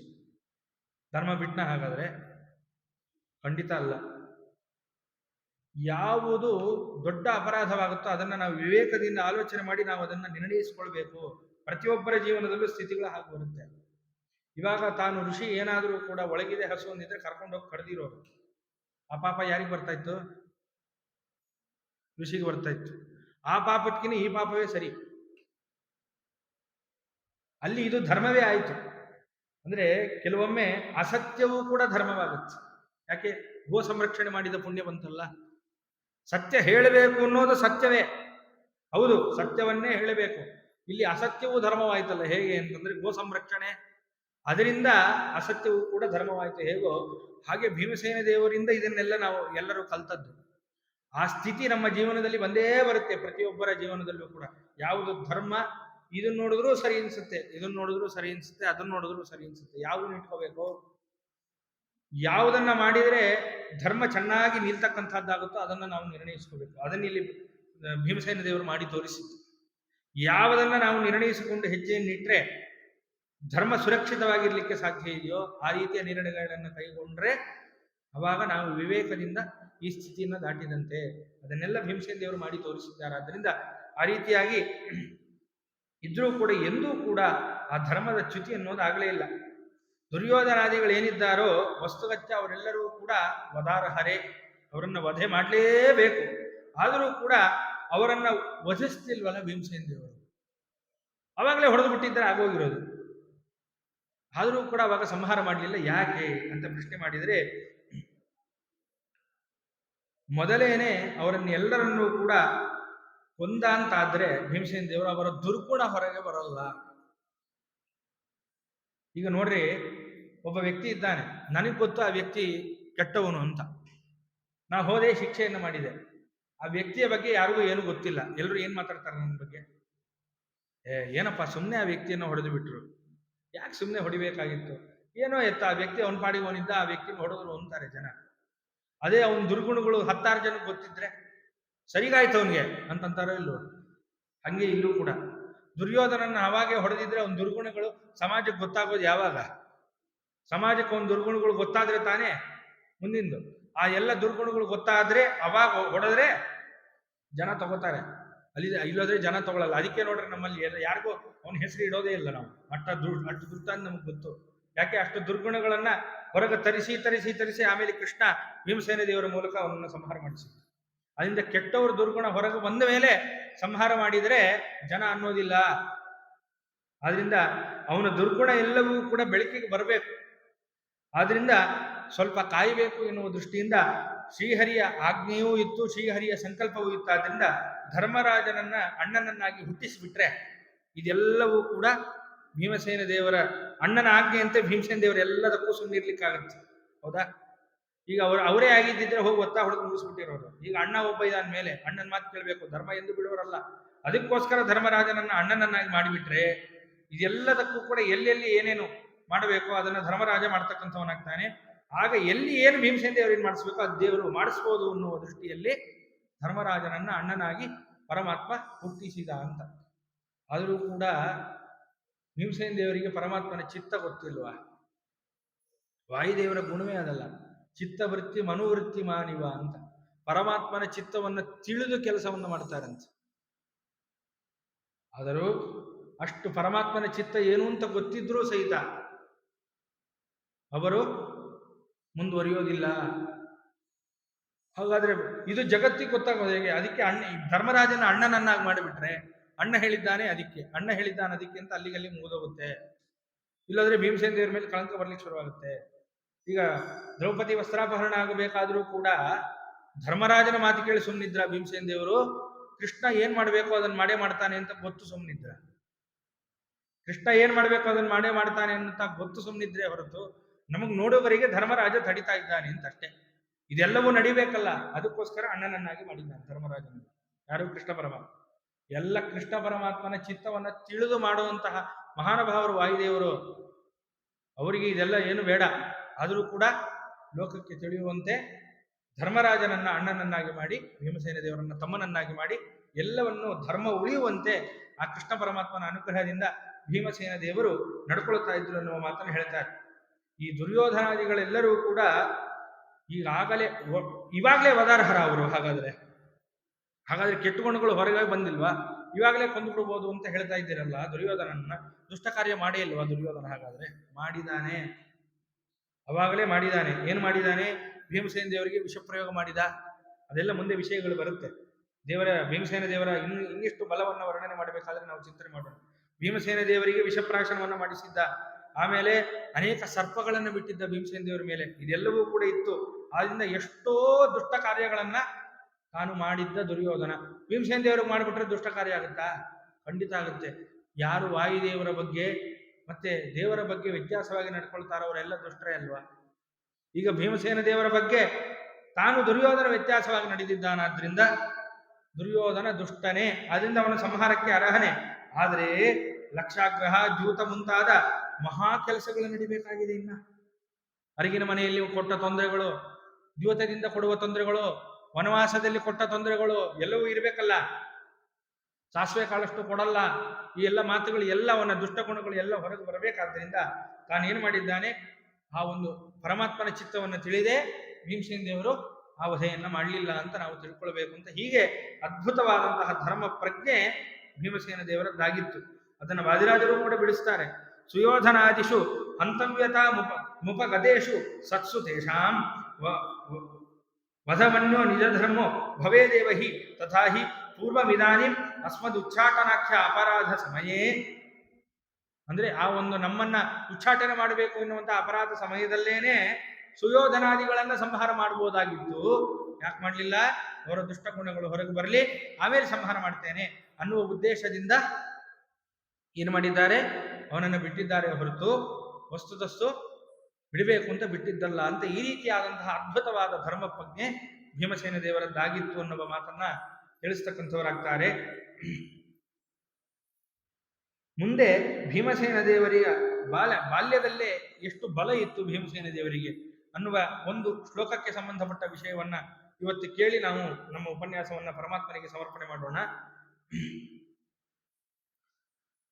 ಧರ್ಮ ಬಿಟ್ನ ಹಾಗಾದ್ರೆ? ಖಂಡಿತ ಅಲ್ಲ. ಯಾವುದು ದೊಡ್ಡ ಅಪರಾಧವಾಗುತ್ತೋ ಅದನ್ನ ನಾವು ವಿವೇಕದಿಂದ ಆಲೋಚನೆ ಮಾಡಿ ನಾವು ಅದನ್ನ ನಿರ್ಣಯಿಸಿಕೊಳ್ಬೇಕು. ಪ್ರತಿಯೊಬ್ಬರ ಜೀವನದಲ್ಲೂ ಸ್ಥಿತಿಗಳು ಹಾಗೆ ಬರುತ್ತೆ. ಇವಾಗ ತಾನು ಋಷಿ ಏನಾದರೂ ಕೂಡ ಒಳಗಿದೆ ಹಸು ಅಂದಿದ್ರೆ ಕರ್ಕೊಂಡೋಗಿ ಕಡ್ದಿರೋರು, ಆ ಪಾಪ ಯಾರಿಗೆ ಬರ್ತಾ ಇತ್ತು? ಋಷಿಗೆ ಬರ್ತಾ ಇತ್ತು. ಆ ಪಾಪಕ್ಕಿಂತ ಈ ಪಾಪವೇ ಸರಿ. ಅಲ್ಲಿ ಇದು ಧರ್ಮವೇ ಆಯಿತು. ಅಂದ್ರೆ ಕೆಲವೊಮ್ಮೆ ಅಸತ್ಯವೂ ಕೂಡ ಧರ್ಮವಾಗುತ್ತೆ. ಯಾಕೆ? ಗೋ ಸಂರಕ್ಷಣೆ ಮಾಡಿದ ಪುಣ್ಯ ಬಂತಲ್ಲ. ಸತ್ಯ ಹೇಳಬೇಕು ಅನ್ನೋದು ಸತ್ಯವೇ, ಹೌದು, ಸತ್ಯವನ್ನೇ ಹೇಳಬೇಕು. ಇಲ್ಲಿ ಅಸತ್ಯವೂ ಧರ್ಮವಾಯ್ತಲ್ಲ. ಹೇಗೆ ಅಂತಂದ್ರೆ ಗೋ ಸಂರಕ್ಷಣೆ, ಅದರಿಂದ ಅಸತ್ಯವೂ ಕೂಡ ಧರ್ಮವಾಯಿತು. ಹೇಗೋ ಹಾಗೆ ಭೀಮಸೇನ ದೇವರಿಂದ ಇದನ್ನೆಲ್ಲ ನಾವು ಎಲ್ಲರೂ ಕಲ್ತದ್ದು. ಆ ಸ್ಥಿತಿ ನಮ್ಮ ಜೀವನದಲ್ಲಿ ಬಂದೇ ಬರುತ್ತೆ, ಪ್ರತಿಯೊಬ್ಬರ ಜೀವನದಲ್ಲೂ ಕೂಡ. ಯಾವುದು ಧರ್ಮ, ಇದನ್ನ ನೋಡಿದ್ರೂ ಸರಿ ಅನ್ಸುತ್ತೆ, ಇದನ್ನ ನೋಡಿದ್ರು ಸರಿ ಅನ್ಸುತ್ತೆ, ಅದನ್ನ ನೋಡಿದ್ರು ಸರಿ ಅನ್ಸುತ್ತೆ. ಯಾವುದನ್ನ ಇಟ್ಕೋಬೇಕು? ಯಾವುದನ್ನ ಮಾಡಿದರೆ ಧರ್ಮ ಚೆನ್ನಾಗಿ ನಿಲ್ತಕ್ಕಂಥದ್ದಾಗುತ್ತೋ ಅದನ್ನ ನಾವು ನಿರ್ಣಯಿಸ್ಕೋಬೇಕು. ಅದನ್ನ ಇಲ್ಲಿ ಭೀಮಸೇನ ದೇವರು ಮಾಡಿ ತೋರಿಸಿತ್ತು. ಯಾವುದನ್ನ ನಾವು ನಿರ್ಣಯಿಸಿಕೊಂಡು ಹೆಜ್ಜೆಯನ್ನಿಟ್ರೆ ಧರ್ಮ ಸುರಕ್ಷಿತವಾಗಿರ್ಲಿಕ್ಕೆ ಸಾಧ್ಯ ಇದೆಯೋ ಆ ರೀತಿಯ ನಿರ್ಣಯಗಳನ್ನು ಕೈಗೊಂಡ್ರೆ ಅವಾಗ ನಾವು ವಿವೇಕದಿಂದ ಈ ಸ್ಥಿತಿಯನ್ನು ದಾಟಿದಂತೆ. ಅದನ್ನೆಲ್ಲ ಭೀಮಸೇನ ದೇವರು ಮಾಡಿ ತೋರಿಸಿದ್ದಾರೆ. ಆದ್ದರಿಂದ ಆ ರೀತಿಯಾಗಿ ಇದ್ರೂ ಕೂಡ ಎಂದೂ ಕೂಡ ಆ ಧರ್ಮದ ಚ್ಯುತಿ ಅನ್ನೋದು ಆಗಲೇ ಇಲ್ಲ. ದುರ್ಯೋಧನಾದಿಗಳು ಏನಿದ್ದಾರೋ ವಸ್ತುಗತ್ಯ ಅವರೆಲ್ಲರೂ ಕೂಡ ವಧಾರ್ಹರೇ, ಅವರನ್ನು ವಧೆ ಮಾಡಲೇಬೇಕು. ಆದರೂ ಕೂಡ ಅವರನ್ನ ವಧಿಸ್ತಿಲ್ವಲ್ಲ ಭೀಮಸೇನ ದೇವರು. ಅವಾಗಲೇ ಹೊಡೆದು ಬಿಟ್ಟಿದ್ದರೆ ಆಗೋಗಿರೋದು. ಆದರೂ ಕೂಡ ಅವಾಗ ಸಂಹಾರ ಮಾಡಲಿಲ್ಲ. ಯಾಕೆ ಅಂತ ಪ್ರಶ್ನೆ ಮಾಡಿದರೆ, ಮೊದಲೇನೆ ಅವರನ್ನೆಲ್ಲರನ್ನೂ ಕೂಡ ಕೊಂದ ಅಂತಾದ್ರೆ ಭೀಮಸೇನ ದೇವರು ಅವರ ದುರ್ಗುಣ ಹೊರಗೆ ಬರೋಲ್ಲ. ಈಗ ನೋಡ್ರಿ, ಒಬ್ಬ ವ್ಯಕ್ತಿ ಇದ್ದಾನೆ, ನನಗೆ ಗೊತ್ತು ಆ ವ್ಯಕ್ತಿ ಕೆಟ್ಟವನು ಅಂತ. ನಾ ಹೋದೆ, ಶಿಕ್ಷೆಯನ್ನು ಮಾಡಿದೆ. ಆ ವ್ಯಕ್ತಿಯ ಬಗ್ಗೆ ಯಾರಿಗೂ ಏನು ಗೊತ್ತಿಲ್ಲ. ಎಲ್ಲರೂ ಏನ್ ಮಾತಾಡ್ತಾರೆ ನನ್ನ ಬಗ್ಗೆ? ಏನಪ್ಪ ಸುಮ್ಮನೆ ಆ ವ್ಯಕ್ತಿಯನ್ನು ಹೊಡೆದು ಬಿಟ್ರು, ಯಾಕೆ ಸುಮ್ಮನೆ ಹೊಡಿಬೇಕಾಗಿತ್ತು? ಏನೋ ಎತ್ತ, ಆ ವ್ಯಕ್ತಿ ಅವನ ಪಾಡಿಗೆ ಅವನಿದ್ದ, ಆ ವ್ಯಕ್ತಿನ ಹೊಡೆದ್ರು ಅಂತಾರೆ ಜನ. ಅದೇ ಅವನ ದುರ್ಗುಣಗಳು 10 ಜನಕ್ಕೆ ಗೊತ್ತಿದ್ರೆ ಸರಿಗಾಯ್ತು ಅವನಿಗೆ ಅಂತಂತಾರೋ ಇಲ್ಲೋ? ಹಂಗೆ ಇಲ್ಲೂ ಕೂಡ ದುರ್ಯೋಧನನ್ನ ಅವಾಗೆ ಹೊಡೆದಿದ್ರೆ ಅವನ ದುರ್ಗುಣಗಳು ಸಮಾಜಕ್ಕೆ ಗೊತ್ತಾಗೋದು ಯಾವಾಗ? ಸಮಾಜಕ್ಕೆ ಅವನ ದುರ್ಗುಣಗಳು ಗೊತ್ತಾದ್ರೆ ತಾನೇ ಮುಂದಿಂದು. ಆ ಎಲ್ಲ ದುರ್ಗುಣಗಳು ಗೊತ್ತಾದ್ರೆ ಅವಾಗ ಹೊಡೆದ್ರೆ ಜನ ತಗೋತಾರೆ. ಇಲ್ಲೋದ್ರೆ ಜನ ತಗೊಳ್ಳಲ್ಲ. ಅದಕ್ಕೆ ನೋಡ್ರಿ ನಮ್ಮಲ್ಲಿ ಯಾರಿಗೂ ಅವನ ಹೆಸರು ಇಡೋದೇ ಇಲ್ಲ ನಾವು. ಅಷ್ಟು ದುಷ್ಟ ಅಂತ ನಮ್ಗೆ ಗೊತ್ತು. ಯಾಕೆ? ಅಷ್ಟು ದುರ್ಗುಣಗಳನ್ನ ಹೊರಗೆ ತರಿಸಿ ಆಮೇಲೆ ಕೃಷ್ಣ ಭೀಮಸೇನ ದೇವರ ಮೂಲಕ ಅವನನ್ನು ಸಂಹಾರ ಮಾಡಿಸಿದ್ರು. ಅದರಿಂದ ಕೆಟ್ಟವರು ದುರ್ಗುಣ ಹೊರಗೆ ಬಂದ ಮೇಲೆ ಸಂಹಾರ ಮಾಡಿದರೆ ಜನ ಅನ್ನೋದಿಲ್ಲ. ಆದ್ರಿಂದ ಅವನ ದುರ್ಗುಣ ಎಲ್ಲವೂ ಕೂಡ ಬೆಳಕಿಗೆ ಬರಬೇಕು. ಆದ್ರಿಂದ ಸ್ವಲ್ಪ ಕಾಯಬೇಕು ಎನ್ನುವ ದೃಷ್ಟಿಯಿಂದ ಶ್ರೀಹರಿಯ ಆಜ್ಞೆಯೂ ಇತ್ತು, ಶ್ರೀಹರಿಯ ಸಂಕಲ್ಪವೂ ಇತ್ತು. ಆದ್ರಿಂದ ಧರ್ಮರಾಜನನ್ನ ಅಣ್ಣನನ್ನಾಗಿ ಹುಟ್ಟಿಸಿಬಿಟ್ರೆ ಇದೆಲ್ಲವೂ ಕೂಡ ಭೀಮಸೇನ ದೇವರ ಅಣ್ಣನ ಆಜ್ಞೆಯಂತೆ ಭೀಮಸೇನ ದೇವರ ಎಲ್ಲದಕ್ಕೂ ಸುಮ್ಮನಿರ್ಲಿಕ್ಕಾಗತ್ತೆ. ಹೌದಾ? ಈಗ ಅವರೇ ಆಗಿದ್ದಿದ್ರೆ ಹೋಗಿ ಒತ್ತಾ ಹೊಡೆದು ಮುಗಿಸ್ಬಿಟ್ಟಿರೋರು. ಈಗ ಅಣ್ಣ ಒಬ್ಬ ಇದಾದ ಮೇಲೆ ಅಣ್ಣನ ಮಾತು ಕೇಳಬೇಕು, ಧರ್ಮ ಎಂದು ಬಿಡುವರಲ್ಲ. ಅದಕ್ಕೋಸ್ಕರ ಧರ್ಮರಾಜನನ್ನ ಅಣ್ಣನನ್ನಾಗಿ ಮಾಡಿಬಿಟ್ರೆ ಇದೆಲ್ಲದಕ್ಕೂ ಕೂಡ ಎಲ್ಲೆಲ್ಲಿ ಏನೇನು ಮಾಡಬೇಕು ಅದನ್ನ ಧರ್ಮರಾಜ ಮಾಡ್ತಕ್ಕಂಥವನಾಗ್ತಾನೆ. ಆಗ ಎಲ್ಲಿ ಏನು ಭೀಮಸೇನ ದೇವರಿಗೆ ಮಾಡಿಸ್ಬೇಕು ಅದು ದೇವರು ಮಾಡಿಸ್ಬೋದು ಅನ್ನುವ ದೃಷ್ಟಿಯಲ್ಲಿ ಧರ್ಮರಾಜನನ್ನ ಅಣ್ಣನಾಗಿ ಪರಮಾತ್ಮ ಹುಟ್ಟಿಸಿದ ಅಂತ. ಆದರೂ ಕೂಡ ಭೀಮಸೇನ ದೇವರಿಗೆ ಪರಮಾತ್ಮನ ಚಿತ್ತ ಗೊತ್ತಿಲ್ವಾ? ವಾಯುದೇವರ ಗುಣವೇ ಅದಲ್ಲ. ಚಿತ್ತವೃತ್ತಿ ಮನೋವೃತ್ತಿ ಮಾನಿವ ಅಂತ. ಪರಮಾತ್ಮನ ಚಿತ್ತವನ್ನು ತಿಳಿದು ಕೆಲಸವನ್ನು ಮಾಡ್ತಾರಂತೆ. ಆದರೂ ಅಷ್ಟು ಪರಮಾತ್ಮನ ಚಿತ್ತ ಏನು ಅಂತ ಗೊತ್ತಿದ್ರೂ ಸಹಿತ ಅವರು ಮುಂದುವರಿಯೋದಿಲ್ಲ. ಹಾಗಾದ್ರೆ ಇದು ಜಗತ್ತಿಗೆ ಗೊತ್ತಾಗೋದು ಹೇಗೆ? ಅದಕ್ಕೆ ಧರ್ಮರಾಜನ ಅಣ್ಣನನ್ನಾಗಿ ಮಾಡಿಬಿಟ್ರೆ, ಅಣ್ಣ ಹೇಳಿದ್ದಾನೆ ಅದಕ್ಕೆ, ಅಣ್ಣ ಹೇಳಿದ್ದಾನೆ ಅದಕ್ಕೆ ಅಂತ ಅಲ್ಲಿಗಲ್ಲಿ ಮುಗಿದೋಗುತ್ತೆ. ಇಲ್ಲಾಂದ್ರೆ ಭೀಮಸೇನ ದೇವರ ಮೇಲೆ ಕಳಂಕ ಬರ್ಲಿಕ್ಕೆ ಶುರುವಾಗುತ್ತೆ. ಈಗ ದ್ರೌಪದಿ ವಸ್ತ್ರಾಪಹರಣ ಆಗಬೇಕಾದ್ರೂ ಕೂಡ ಧರ್ಮರಾಜನ ಮಾತು ಕೇಳಿ ಸುಮ್ಮನಿದ್ರ ಭೀಮಸೇನ ದೇವರು. ಕೃಷ್ಣ ಏನ್ ಮಾಡ್ಬೇಕು ಅದನ್ನ ಮಾಡೇ ಮಾಡ್ತಾನೆ ಅಂತ ಗೊತ್ತು ಸುಮ್ಮನಿದ್ರ. ಕೃಷ್ಣ ಏನ್ ಮಾಡ್ಬೇಕು ಅದನ್ನ ಮಾಡೇ ಮಾಡ್ತಾನೆ ಅಂತ ಗೊತ್ತು ಸುಮ್ಮನಿದ್ರೆ ಹೊರತು ನಮಗ್ ನೋಡುವವರಿಗೆ ಧರ್ಮರಾಜ ತಡಿತಾ ಇದ್ದಾನೆ ಅಂತ ಅಷ್ಟೇ. ಇದೆಲ್ಲವೂ ನಡಿಬೇಕಲ್ಲ, ಅದಕ್ಕೋಸ್ಕರ ಅಣ್ಣನನ್ನಾಗಿ ಮಾಡಿದ್ದಾನೆ ಧರ್ಮರಾಜನ. ಯಾರು? ಕೃಷ್ಣ ಪರಮಾತ್ಮ. ಎಲ್ಲ ಕೃಷ್ಣ ಪರಮಾತ್ಮನ ಚಿತ್ತವನ್ನ ತಿಳಿದು ಮಾಡುವಂತಹ ಮಹಾನುಭಾವರು ವಾಯುದೇವರು. ಅವರಿಗೆ ಇದೆಲ್ಲ ಏನು ಬೇಡ. ಆದರೂ ಕೂಡ ಲೋಕಕ್ಕೆ ತಿಳಿಯುವಂತೆ ಧರ್ಮರಾಜನನ್ನ ಅಣ್ಣನನ್ನಾಗಿ ಮಾಡಿ, ಭೀಮಸೇನ ದೇವರನ್ನ ತಮ್ಮನನ್ನಾಗಿ ಮಾಡಿ, ಎಲ್ಲವನ್ನು ಧರ್ಮ ಉಳಿಯುವಂತೆ ಆ ಕೃಷ್ಣ ಪರಮಾತ್ಮನ ಅನುಗ್ರಹದಿಂದ ಭೀಮಸೇನ ದೇವರು ನಡ್ಕೊಳ್ತಾ ಇದ್ರು ಅನ್ನುವ ಮಾತನ್ನು ಹೇಳ್ತಾರೆ. ಈ ದುರ್ಯೋಧನಾದಿಗಳೆಲ್ಲರೂ ಕೂಡ ಇವಾಗಲೇ ವದಾರ್ಹರ ಅವರು. ಹಾಗಾದ್ರೆ ಕೆಟ್ಟ ಗುಣಗಳು ಹೊರಗೆ ಬಂದಿಲ್ವಾ? ಇವಾಗಲೇ ಕೊಂದು ಬಿಡ್ಬೋದು ಅಂತ ಹೇಳ್ತಾ ಇದ್ದೀರಲ್ಲ ದುರ್ಯೋಧನನ್ನ. ದುಷ್ಟ ಕಾರ್ಯ ಮಾಡೇ ಇಲ್ವಾ ದುರ್ಯೋಧನ? ಹಾಗಾದ್ರೆ ಮಾಡಿದಾನೆ, ಅವಾಗಲೇ ಮಾಡಿದಾನೆ. ಏನು ಮಾಡಿದಾನೆ? ಭೀಮಸೇನ ದೇವರಿಗೆ ವಿಷಪ್ರಯೋಗ ಮಾಡಿದ. ಅದೆಲ್ಲ ಮುಂದೆ ವಿಷಯಗಳು ಬರುತ್ತೆ. ಭೀಮಸೇನ ದೇವರ ಇನ್ನಿಷ್ಟು ಬಲವನ್ನು ವರ್ಣನೆ ಮಾಡಬೇಕಾದ್ರೆ ನಾವು ಚಿಂತನೆ ಮಾಡೋಣ. ಭೀಮಸೇನ ದೇವರಿಗೆ ವಿಷಪ್ರಾಶನವನ್ನು ಮಾಡಿಸಿದ್ದ. ಆಮೇಲೆ ಅನೇಕ ಸರ್ಪಗಳನ್ನು ಬಿಟ್ಟಿದ್ದ ಭೀಮಸೇನ ದೇವರ ಮೇಲೆ. ಇದೆಲ್ಲವೂ ಕೂಡ ಇತ್ತು. ಆದ್ರಿಂದ ಎಷ್ಟೋ ದುಷ್ಟ ಕಾರ್ಯಗಳನ್ನ ತಾನು ಮಾಡಿದ್ದ ದುರ್ಯೋಧನ. ಭೀಮಸೇನ ದೇವರಿಗೆ ಮಾಡಿಬಿಟ್ರೆ ದುಷ್ಟ ಕಾರ್ಯ ಆಗುತ್ತಾ? ಖಂಡಿತ ಆಗುತ್ತೆ. ಯಾರು ವಾಯುದೇವರ ಬಗ್ಗೆ ಮತ್ತೆ ದೇವರ ಬಗ್ಗೆ ವ್ಯತ್ಯಾಸವಾಗಿ ನಡ್ಕೊಳ್ತಾರೋ ಅವರೆಲ್ಲ ದುಷ್ಟರೇ ಅಲ್ವಾ? ಈಗ ಭೀಮಸೇನ ದೇವರ ಬಗ್ಗೆ ತಾನು ದುರ್ಯೋಧನ ವ್ಯತ್ಯಾಸವಾಗಿ ನಡೆದಿದ್ದಾನಾದ್ರಿಂದ ದುರ್ಯೋಧನ ದುಷ್ಟನೇ, ಆದ್ರಿಂದ ಅವನ ಸಂಹಾರಕ್ಕೆ ಅರ್ಹನೇ. ಆದರೆ ಲಕ್ಷಾಗ್ರಹ, ಜೂತ ಮುಂತಾದ ಮಹಾ ಕೆಲಸಗಳು ನಡಿಬೇಕಾಗಿದೆ. ಇನ್ನ ಅರಿಗಿನ ಮನೆಯಲ್ಲಿ ಕೊಟ್ಟ ತೊಂದರೆಗಳು, ದ್ಯೂತದಿಂದ ಕೊಡುವ ತೊಂದರೆಗಳು, ವನವಾಸದಲ್ಲಿ ಕೊಟ್ಟ ತೊಂದರೆಗಳು ಎಲ್ಲವೂ ಇರಬೇಕಲ್ಲ. ಸಾಸಿವೆ ಕಾಳಷ್ಟು ಕೊಡಲ್ಲ, ಈ ಎಲ್ಲ ಮಾತುಗಳು ಎಲ್ಲ ಅವನ ದುಷ್ಟ ಗುಣಗಳು ಎಲ್ಲ ಹೊರಗೆ ಬರಬೇಕಾದ್ದರಿಂದ ತಾನೇನು ಮಾಡಿದ್ದಾನೆ? ಆ ಒಂದು ಪರಮಾತ್ಮನ ಚಿತ್ತವನ್ನು ತಿಳಿದೇ ಭೀಮಸೇನ ದೇವರು ಆ ವಧೆಯನ್ನ ಮಾಡಲಿಲ್ಲ ಅಂತ ನಾವು ತಿಳ್ಕೊಳ್ಬೇಕು ಅಂತ. ಹೀಗೆ ಅದ್ಭುತವಾದಂತಹ ಧರ್ಮ ಪ್ರಜ್ಞೆ ಭೀಮಸೇನ ದೇವರದ್ದಾಗಿತ್ತು. ಅದನ್ನು ವಾದಿರಾಜರು ಕೂಡ ಬಿಡಿಸ್ತಾರೆ. ಸುಯೋಧನಾದಿಷು ಹಂತವ್ಯತಾ ಮುಪಗದೇಶು ಸತ್ಸು ತೇಷಾಂ ವಧಮನ್ಯೋ ನಿಜಧರ್ಮೋ ಭವೇದೇವ ಹಿ ತಥಾ ಹಿ ಪೂರ್ವಮಿದಾನಿಂ ಅಸ್ಮದುಚ್ಚಾಟನಾಖ್ಯ ಅಪರಾಧ ಸಮಯೇ. ಅಂದ್ರೆ ಆ ಒಂದು ನಮ್ಮನ್ನ ಉಚ್ಚಾಟನೆ ಮಾಡಬೇಕು ಎನ್ನುವಂಥ ಅಪರಾಧ ಸಮಯದಲ್ಲೇನೆ ಸುಯೋಧನಾದಿಗಳನ್ನ ಸಂಹಾರ ಮಾಡಬಹುದಾಗಿತ್ತು. ಯಾಕೆ ಮಾಡಲಿಲ್ಲ? ಅವರ ದುಷ್ಟ ಗುಣಗಳು ಹೊರಗೆ ಬರಲಿ, ಆಮೇಲೆ ಸಂಹಾರ ಮಾಡ್ತೇನೆ ಅನ್ನುವ ಉದ್ದೇಶದಿಂದ ಏನು ಮಾಡಿದ್ದಾರೆ? ಅವನನ್ನು ಬಿಟ್ಟಿದ್ದಾರೆ ಹೊರತು ವಸ್ತುತಸ್ತು ಬಿಡಬೇಕು ಅಂತ ಬಿಟ್ಟಿದ್ದಲ್ಲ ಅಂತ. ಈ ರೀತಿಯಾದಂತಹ ಅದ್ಭುತವಾದ ಧರ್ಮ ಪ್ರಜ್ಞೆ ಭೀಮಸೇನ ದೇವರದ್ದಾಗಿತ್ತು ಅನ್ನುವ ಮಾತನ್ನ ತಿಳಿಸ್ತಕ್ಕಂಥವರಾಗ್ತಾರೆ. ಮುಂದೆ ಭೀಮಸೇನ ದೇವರಿಗೆ ಬಾಲ್ಯದಲ್ಲೇ ಎಷ್ಟು ಬಲ ಇತ್ತು ಭೀಮಸೇನ ದೇವರಿಗೆ ಅನ್ನುವ ಒಂದು ಶ್ಲೋಕಕ್ಕೆ ಸಂಬಂಧಪಟ್ಟ ವಿಷಯವನ್ನ ಇವತ್ತು ಕೇಳಿ ನಾವು ನಮ್ಮ ಉಪನ್ಯಾಸವನ್ನ ಪರಮಾತ್ಮನಿಗೆ ಸಮರ್ಪಣೆ ಮಾಡೋಣ.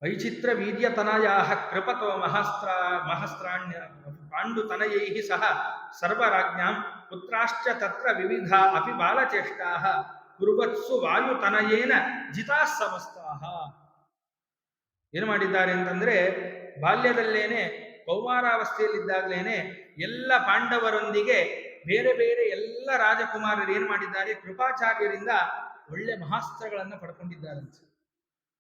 ವೈಚಿತ್ರ ವೀರ್ಯತನಯಾಃ ಕೃಪತೋ ಮಹಸ್ತ್ರಾಣ್ಯ ಪಾಂಡುತನಯೈಃ ಸಹ ಸರ್ವರಾಜ್ಞಾಂ ಪುತ್ರಾಶ್ಚ ತತ್ರ ವಿವಿಧ ಅಪಿ ಬಾಲಚೇಷ್ಟಾಃ ಕುರುವತ್ಸು ವಾಯುತನಯೇನ ಜಿತಾಃ ಸಮಸ್ತಾಃ. ಏನು ಮಾಡಿದ್ದಾರೆ ಅಂತಂದ್ರೆ, ಬಾಲ್ಯದಲ್ಲೇನೆ ಕೌಮಾರಾವಸ್ಥೆಯಲ್ಲಿದ್ದಾಗಲೇನೆ ಎಲ್ಲ ಪಾಂಡವರೊಂದಿಗೆ ಬೇರೆ ಬೇರೆ ಎಲ್ಲ ರಾಜಕುಮಾರರು ಏನು ಮಾಡಿದ್ದಾರೆ? ಕೃಪಾಚಾರ್ಯರಿಂದ ಒಳ್ಳೆ ಮಹಾಸ್ತ್ರಗಳನ್ನು ಪಡ್ಕೊಂಡಿದ್ದಾರಂತೆ.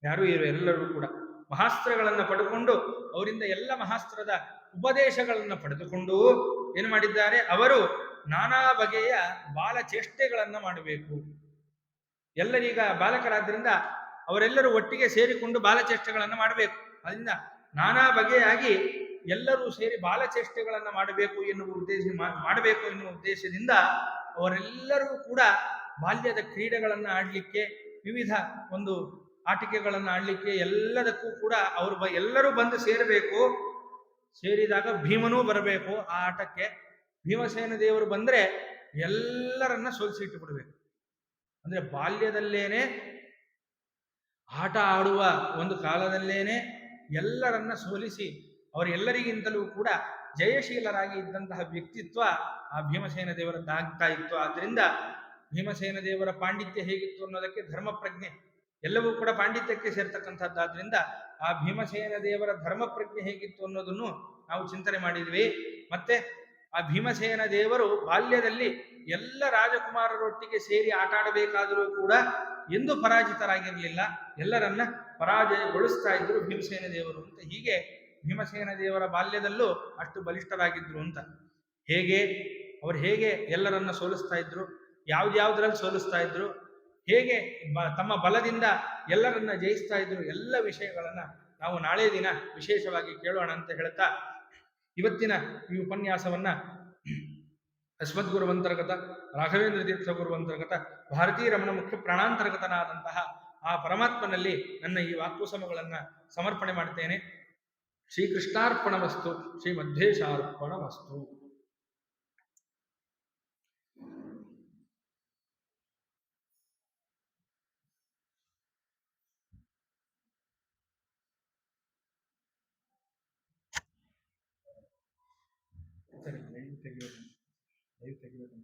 ಯಾರು ಇವರೆಲ್ಲರೂ ಕೂಡ ಮಹಾಸ್ತ್ರಗಳನ್ನು ಪಡೆದುಕೊಂಡು ಅವರಿಂದ ಎಲ್ಲ ಮಹಾಸ್ತ್ರದ ಉಪದೇಶಗಳನ್ನು ಪಡೆದುಕೊಂಡು ಏನು ಮಾಡಿದ್ದಾರೆ? ಅವರು ನಾನಾ ಬಗೆಯ ಬಾಲಚೇಷ್ಟೆಗಳನ್ನು ಮಾಡಬೇಕು. ಎಲ್ಲರೀಗ ಬಾಲಕರಾದ್ರಿಂದ ಅವರೆಲ್ಲರೂ ಒಟ್ಟಿಗೆ ಸೇರಿಕೊಂಡು ಬಾಲಚೇಷ್ಟೆಗಳನ್ನು ಮಾಡಬೇಕು. ಅದರಿಂದ ನಾನಾ ಬಗೆಯಾಗಿ ಎಲ್ಲರೂ ಸೇರಿ ಬಾಲಚೇಷ್ಟೆಗಳನ್ನು ಮಾಡಬೇಕು ಎನ್ನುವ ಉದ್ದೇಶದಿಂದ ಅವರೆಲ್ಲರೂ ಕೂಡ ಬಾಲ್ಯದ ಕ್ರೀಡೆಗಳನ್ನು ಆಡಲಿಕ್ಕೆ, ವಿವಿಧ ಒಂದು ಆಟಿಕೆಗಳನ್ನು ಆಡಲಿಕ್ಕೆ ಎಲ್ಲದಕ್ಕೂ ಕೂಡ ಎಲ್ಲರೂ ಬಂದು ಸೇರಬೇಕು. ಸೇರಿದಾಗ ಭೀಮನೂ ಬರಬೇಕು ಆ ಆಟಕ್ಕೆ. ಭೀಮಸೇನ ದೇವರು ಬಂದ್ರೆ ಎಲ್ಲರನ್ನ ಸೋಲಿಸಿಟ್ಟು ಬಿಡಬೇಕು. ಅಂದ್ರೆ ಬಾಲ್ಯದಲ್ಲೇನೆ ಆಟ ಆಡುವ ಒಂದು ಕಾಲದಲ್ಲೇನೆ ಎಲ್ಲರನ್ನ ಸೋಲಿಸಿ ಅವರೆಲ್ಲರಿಗಿಂತಲೂ ಕೂಡ ಜಯಶೀಲರಾಗಿ ಇದ್ದಂತಹ ವ್ಯಕ್ತಿತ್ವ ಆ ಭೀಮಸೇನ ದೇವರದ್ದಾಗ್ತಾ ಇತ್ತು. ಆದ್ರಿಂದ ಭೀಮಸೇನ ದೇವರ ಪಾಂಡಿತ್ಯ ಹೇಗಿತ್ತು ಅನ್ನೋದಕ್ಕೆ ಧರ್ಮ ಪ್ರಜ್ಞೆ ಎಲ್ಲವೂ ಕೂಡ ಪಾಂಡಿತ್ಯಕ್ಕೆ ಸೇರ್ತಕ್ಕಂಥದ್ದಾದ್ರಿಂದ ಆ ಭೀಮಸೇನ ದೇವರ ಧರ್ಮ ಪ್ರಜ್ಞೆ ಹೇಗಿತ್ತು ಅನ್ನೋದನ್ನು ನಾವು ಚಿಂತನೆ ಮಾಡಿದ್ವಿ. ಮತ್ತೆ ಆ ಭೀಮಸೇನ ದೇವರು ಬಾಲ್ಯದಲ್ಲಿ ಎಲ್ಲ ರಾಜಕುಮಾರರೊಟ್ಟಿಗೆ ಸೇರಿ ಆಟ ಆಡಬೇಕಾದರೂ ಕೂಡ ಎಂದೂ ಪರಾಜಿತರಾಗಿರಲಿಲ್ಲ. ಎಲ್ಲರನ್ನ ಪರಾಜಯಗೊಳಿಸ್ತಾ ಇದ್ರು ಭೀಮಸೇನ ದೇವರು ಅಂತ. ಹೀಗೆ ಭೀಮಸೇನ ದೇವರ ಬಾಲ್ಯದಲ್ಲೂ ಅಷ್ಟು ಬಲಿಷ್ಠರಾಗಿದ್ರು ಅಂತ. ಅವರು ಹೇಗೆ ಎಲ್ಲರನ್ನ ಸೋಲಿಸ್ತಾ ಇದ್ರು, ಯಾವ್ದ್ಯಾವ್ದ್ರಲ್ಲಿ ಸೋಲಿಸ್ತಾ ಇದ್ರು, ಹೇಗೆ ತಮ್ಮ ಬಲದಿಂದ ಎಲ್ಲರನ್ನ ಜಯಿಸ್ತಾ ಇದ್ರು, ಎಲ್ಲ ವಿಷಯಗಳನ್ನ ನಾವು ನಾಳೆ ದಿನ ವಿಶೇಷವಾಗಿ ಕೇಳೋಣ ಅಂತ ಹೇಳ್ತಾ ಇವತ್ತಿನ ಈ ಉಪನ್ಯಾಸವನ್ನ ಅಸ್ಮದ್ಗುರುವಂತರ್ಗತ ರಾಘವೇಂದ್ರ ತೀರ್ಥ ಗುರುವಂತರ್ಗತ ಭಾರತೀ ರಮಣ ಮುಖ್ಯ ಪ್ರಾಣಾಂತರ್ಗತನಾದಂತಹ ಆ ಪರಮಾತ್ಮನಲ್ಲಿ ನನ್ನ ಈ ವಾಕ್ಯಸಮಗಳನ್ನು ಸಮರ್ಪಣೆ ಮಾಡ್ತೇನೆ. ಶ್ರೀಕೃಷ್ಣಾರ್ಪಣಮಸ್ತು, ಶ್ರೀಮಧ್ವೇಶಾರ್ಪಣಮಸ್ತು. ಸರಿ, ತೆಗೆಯೋದು.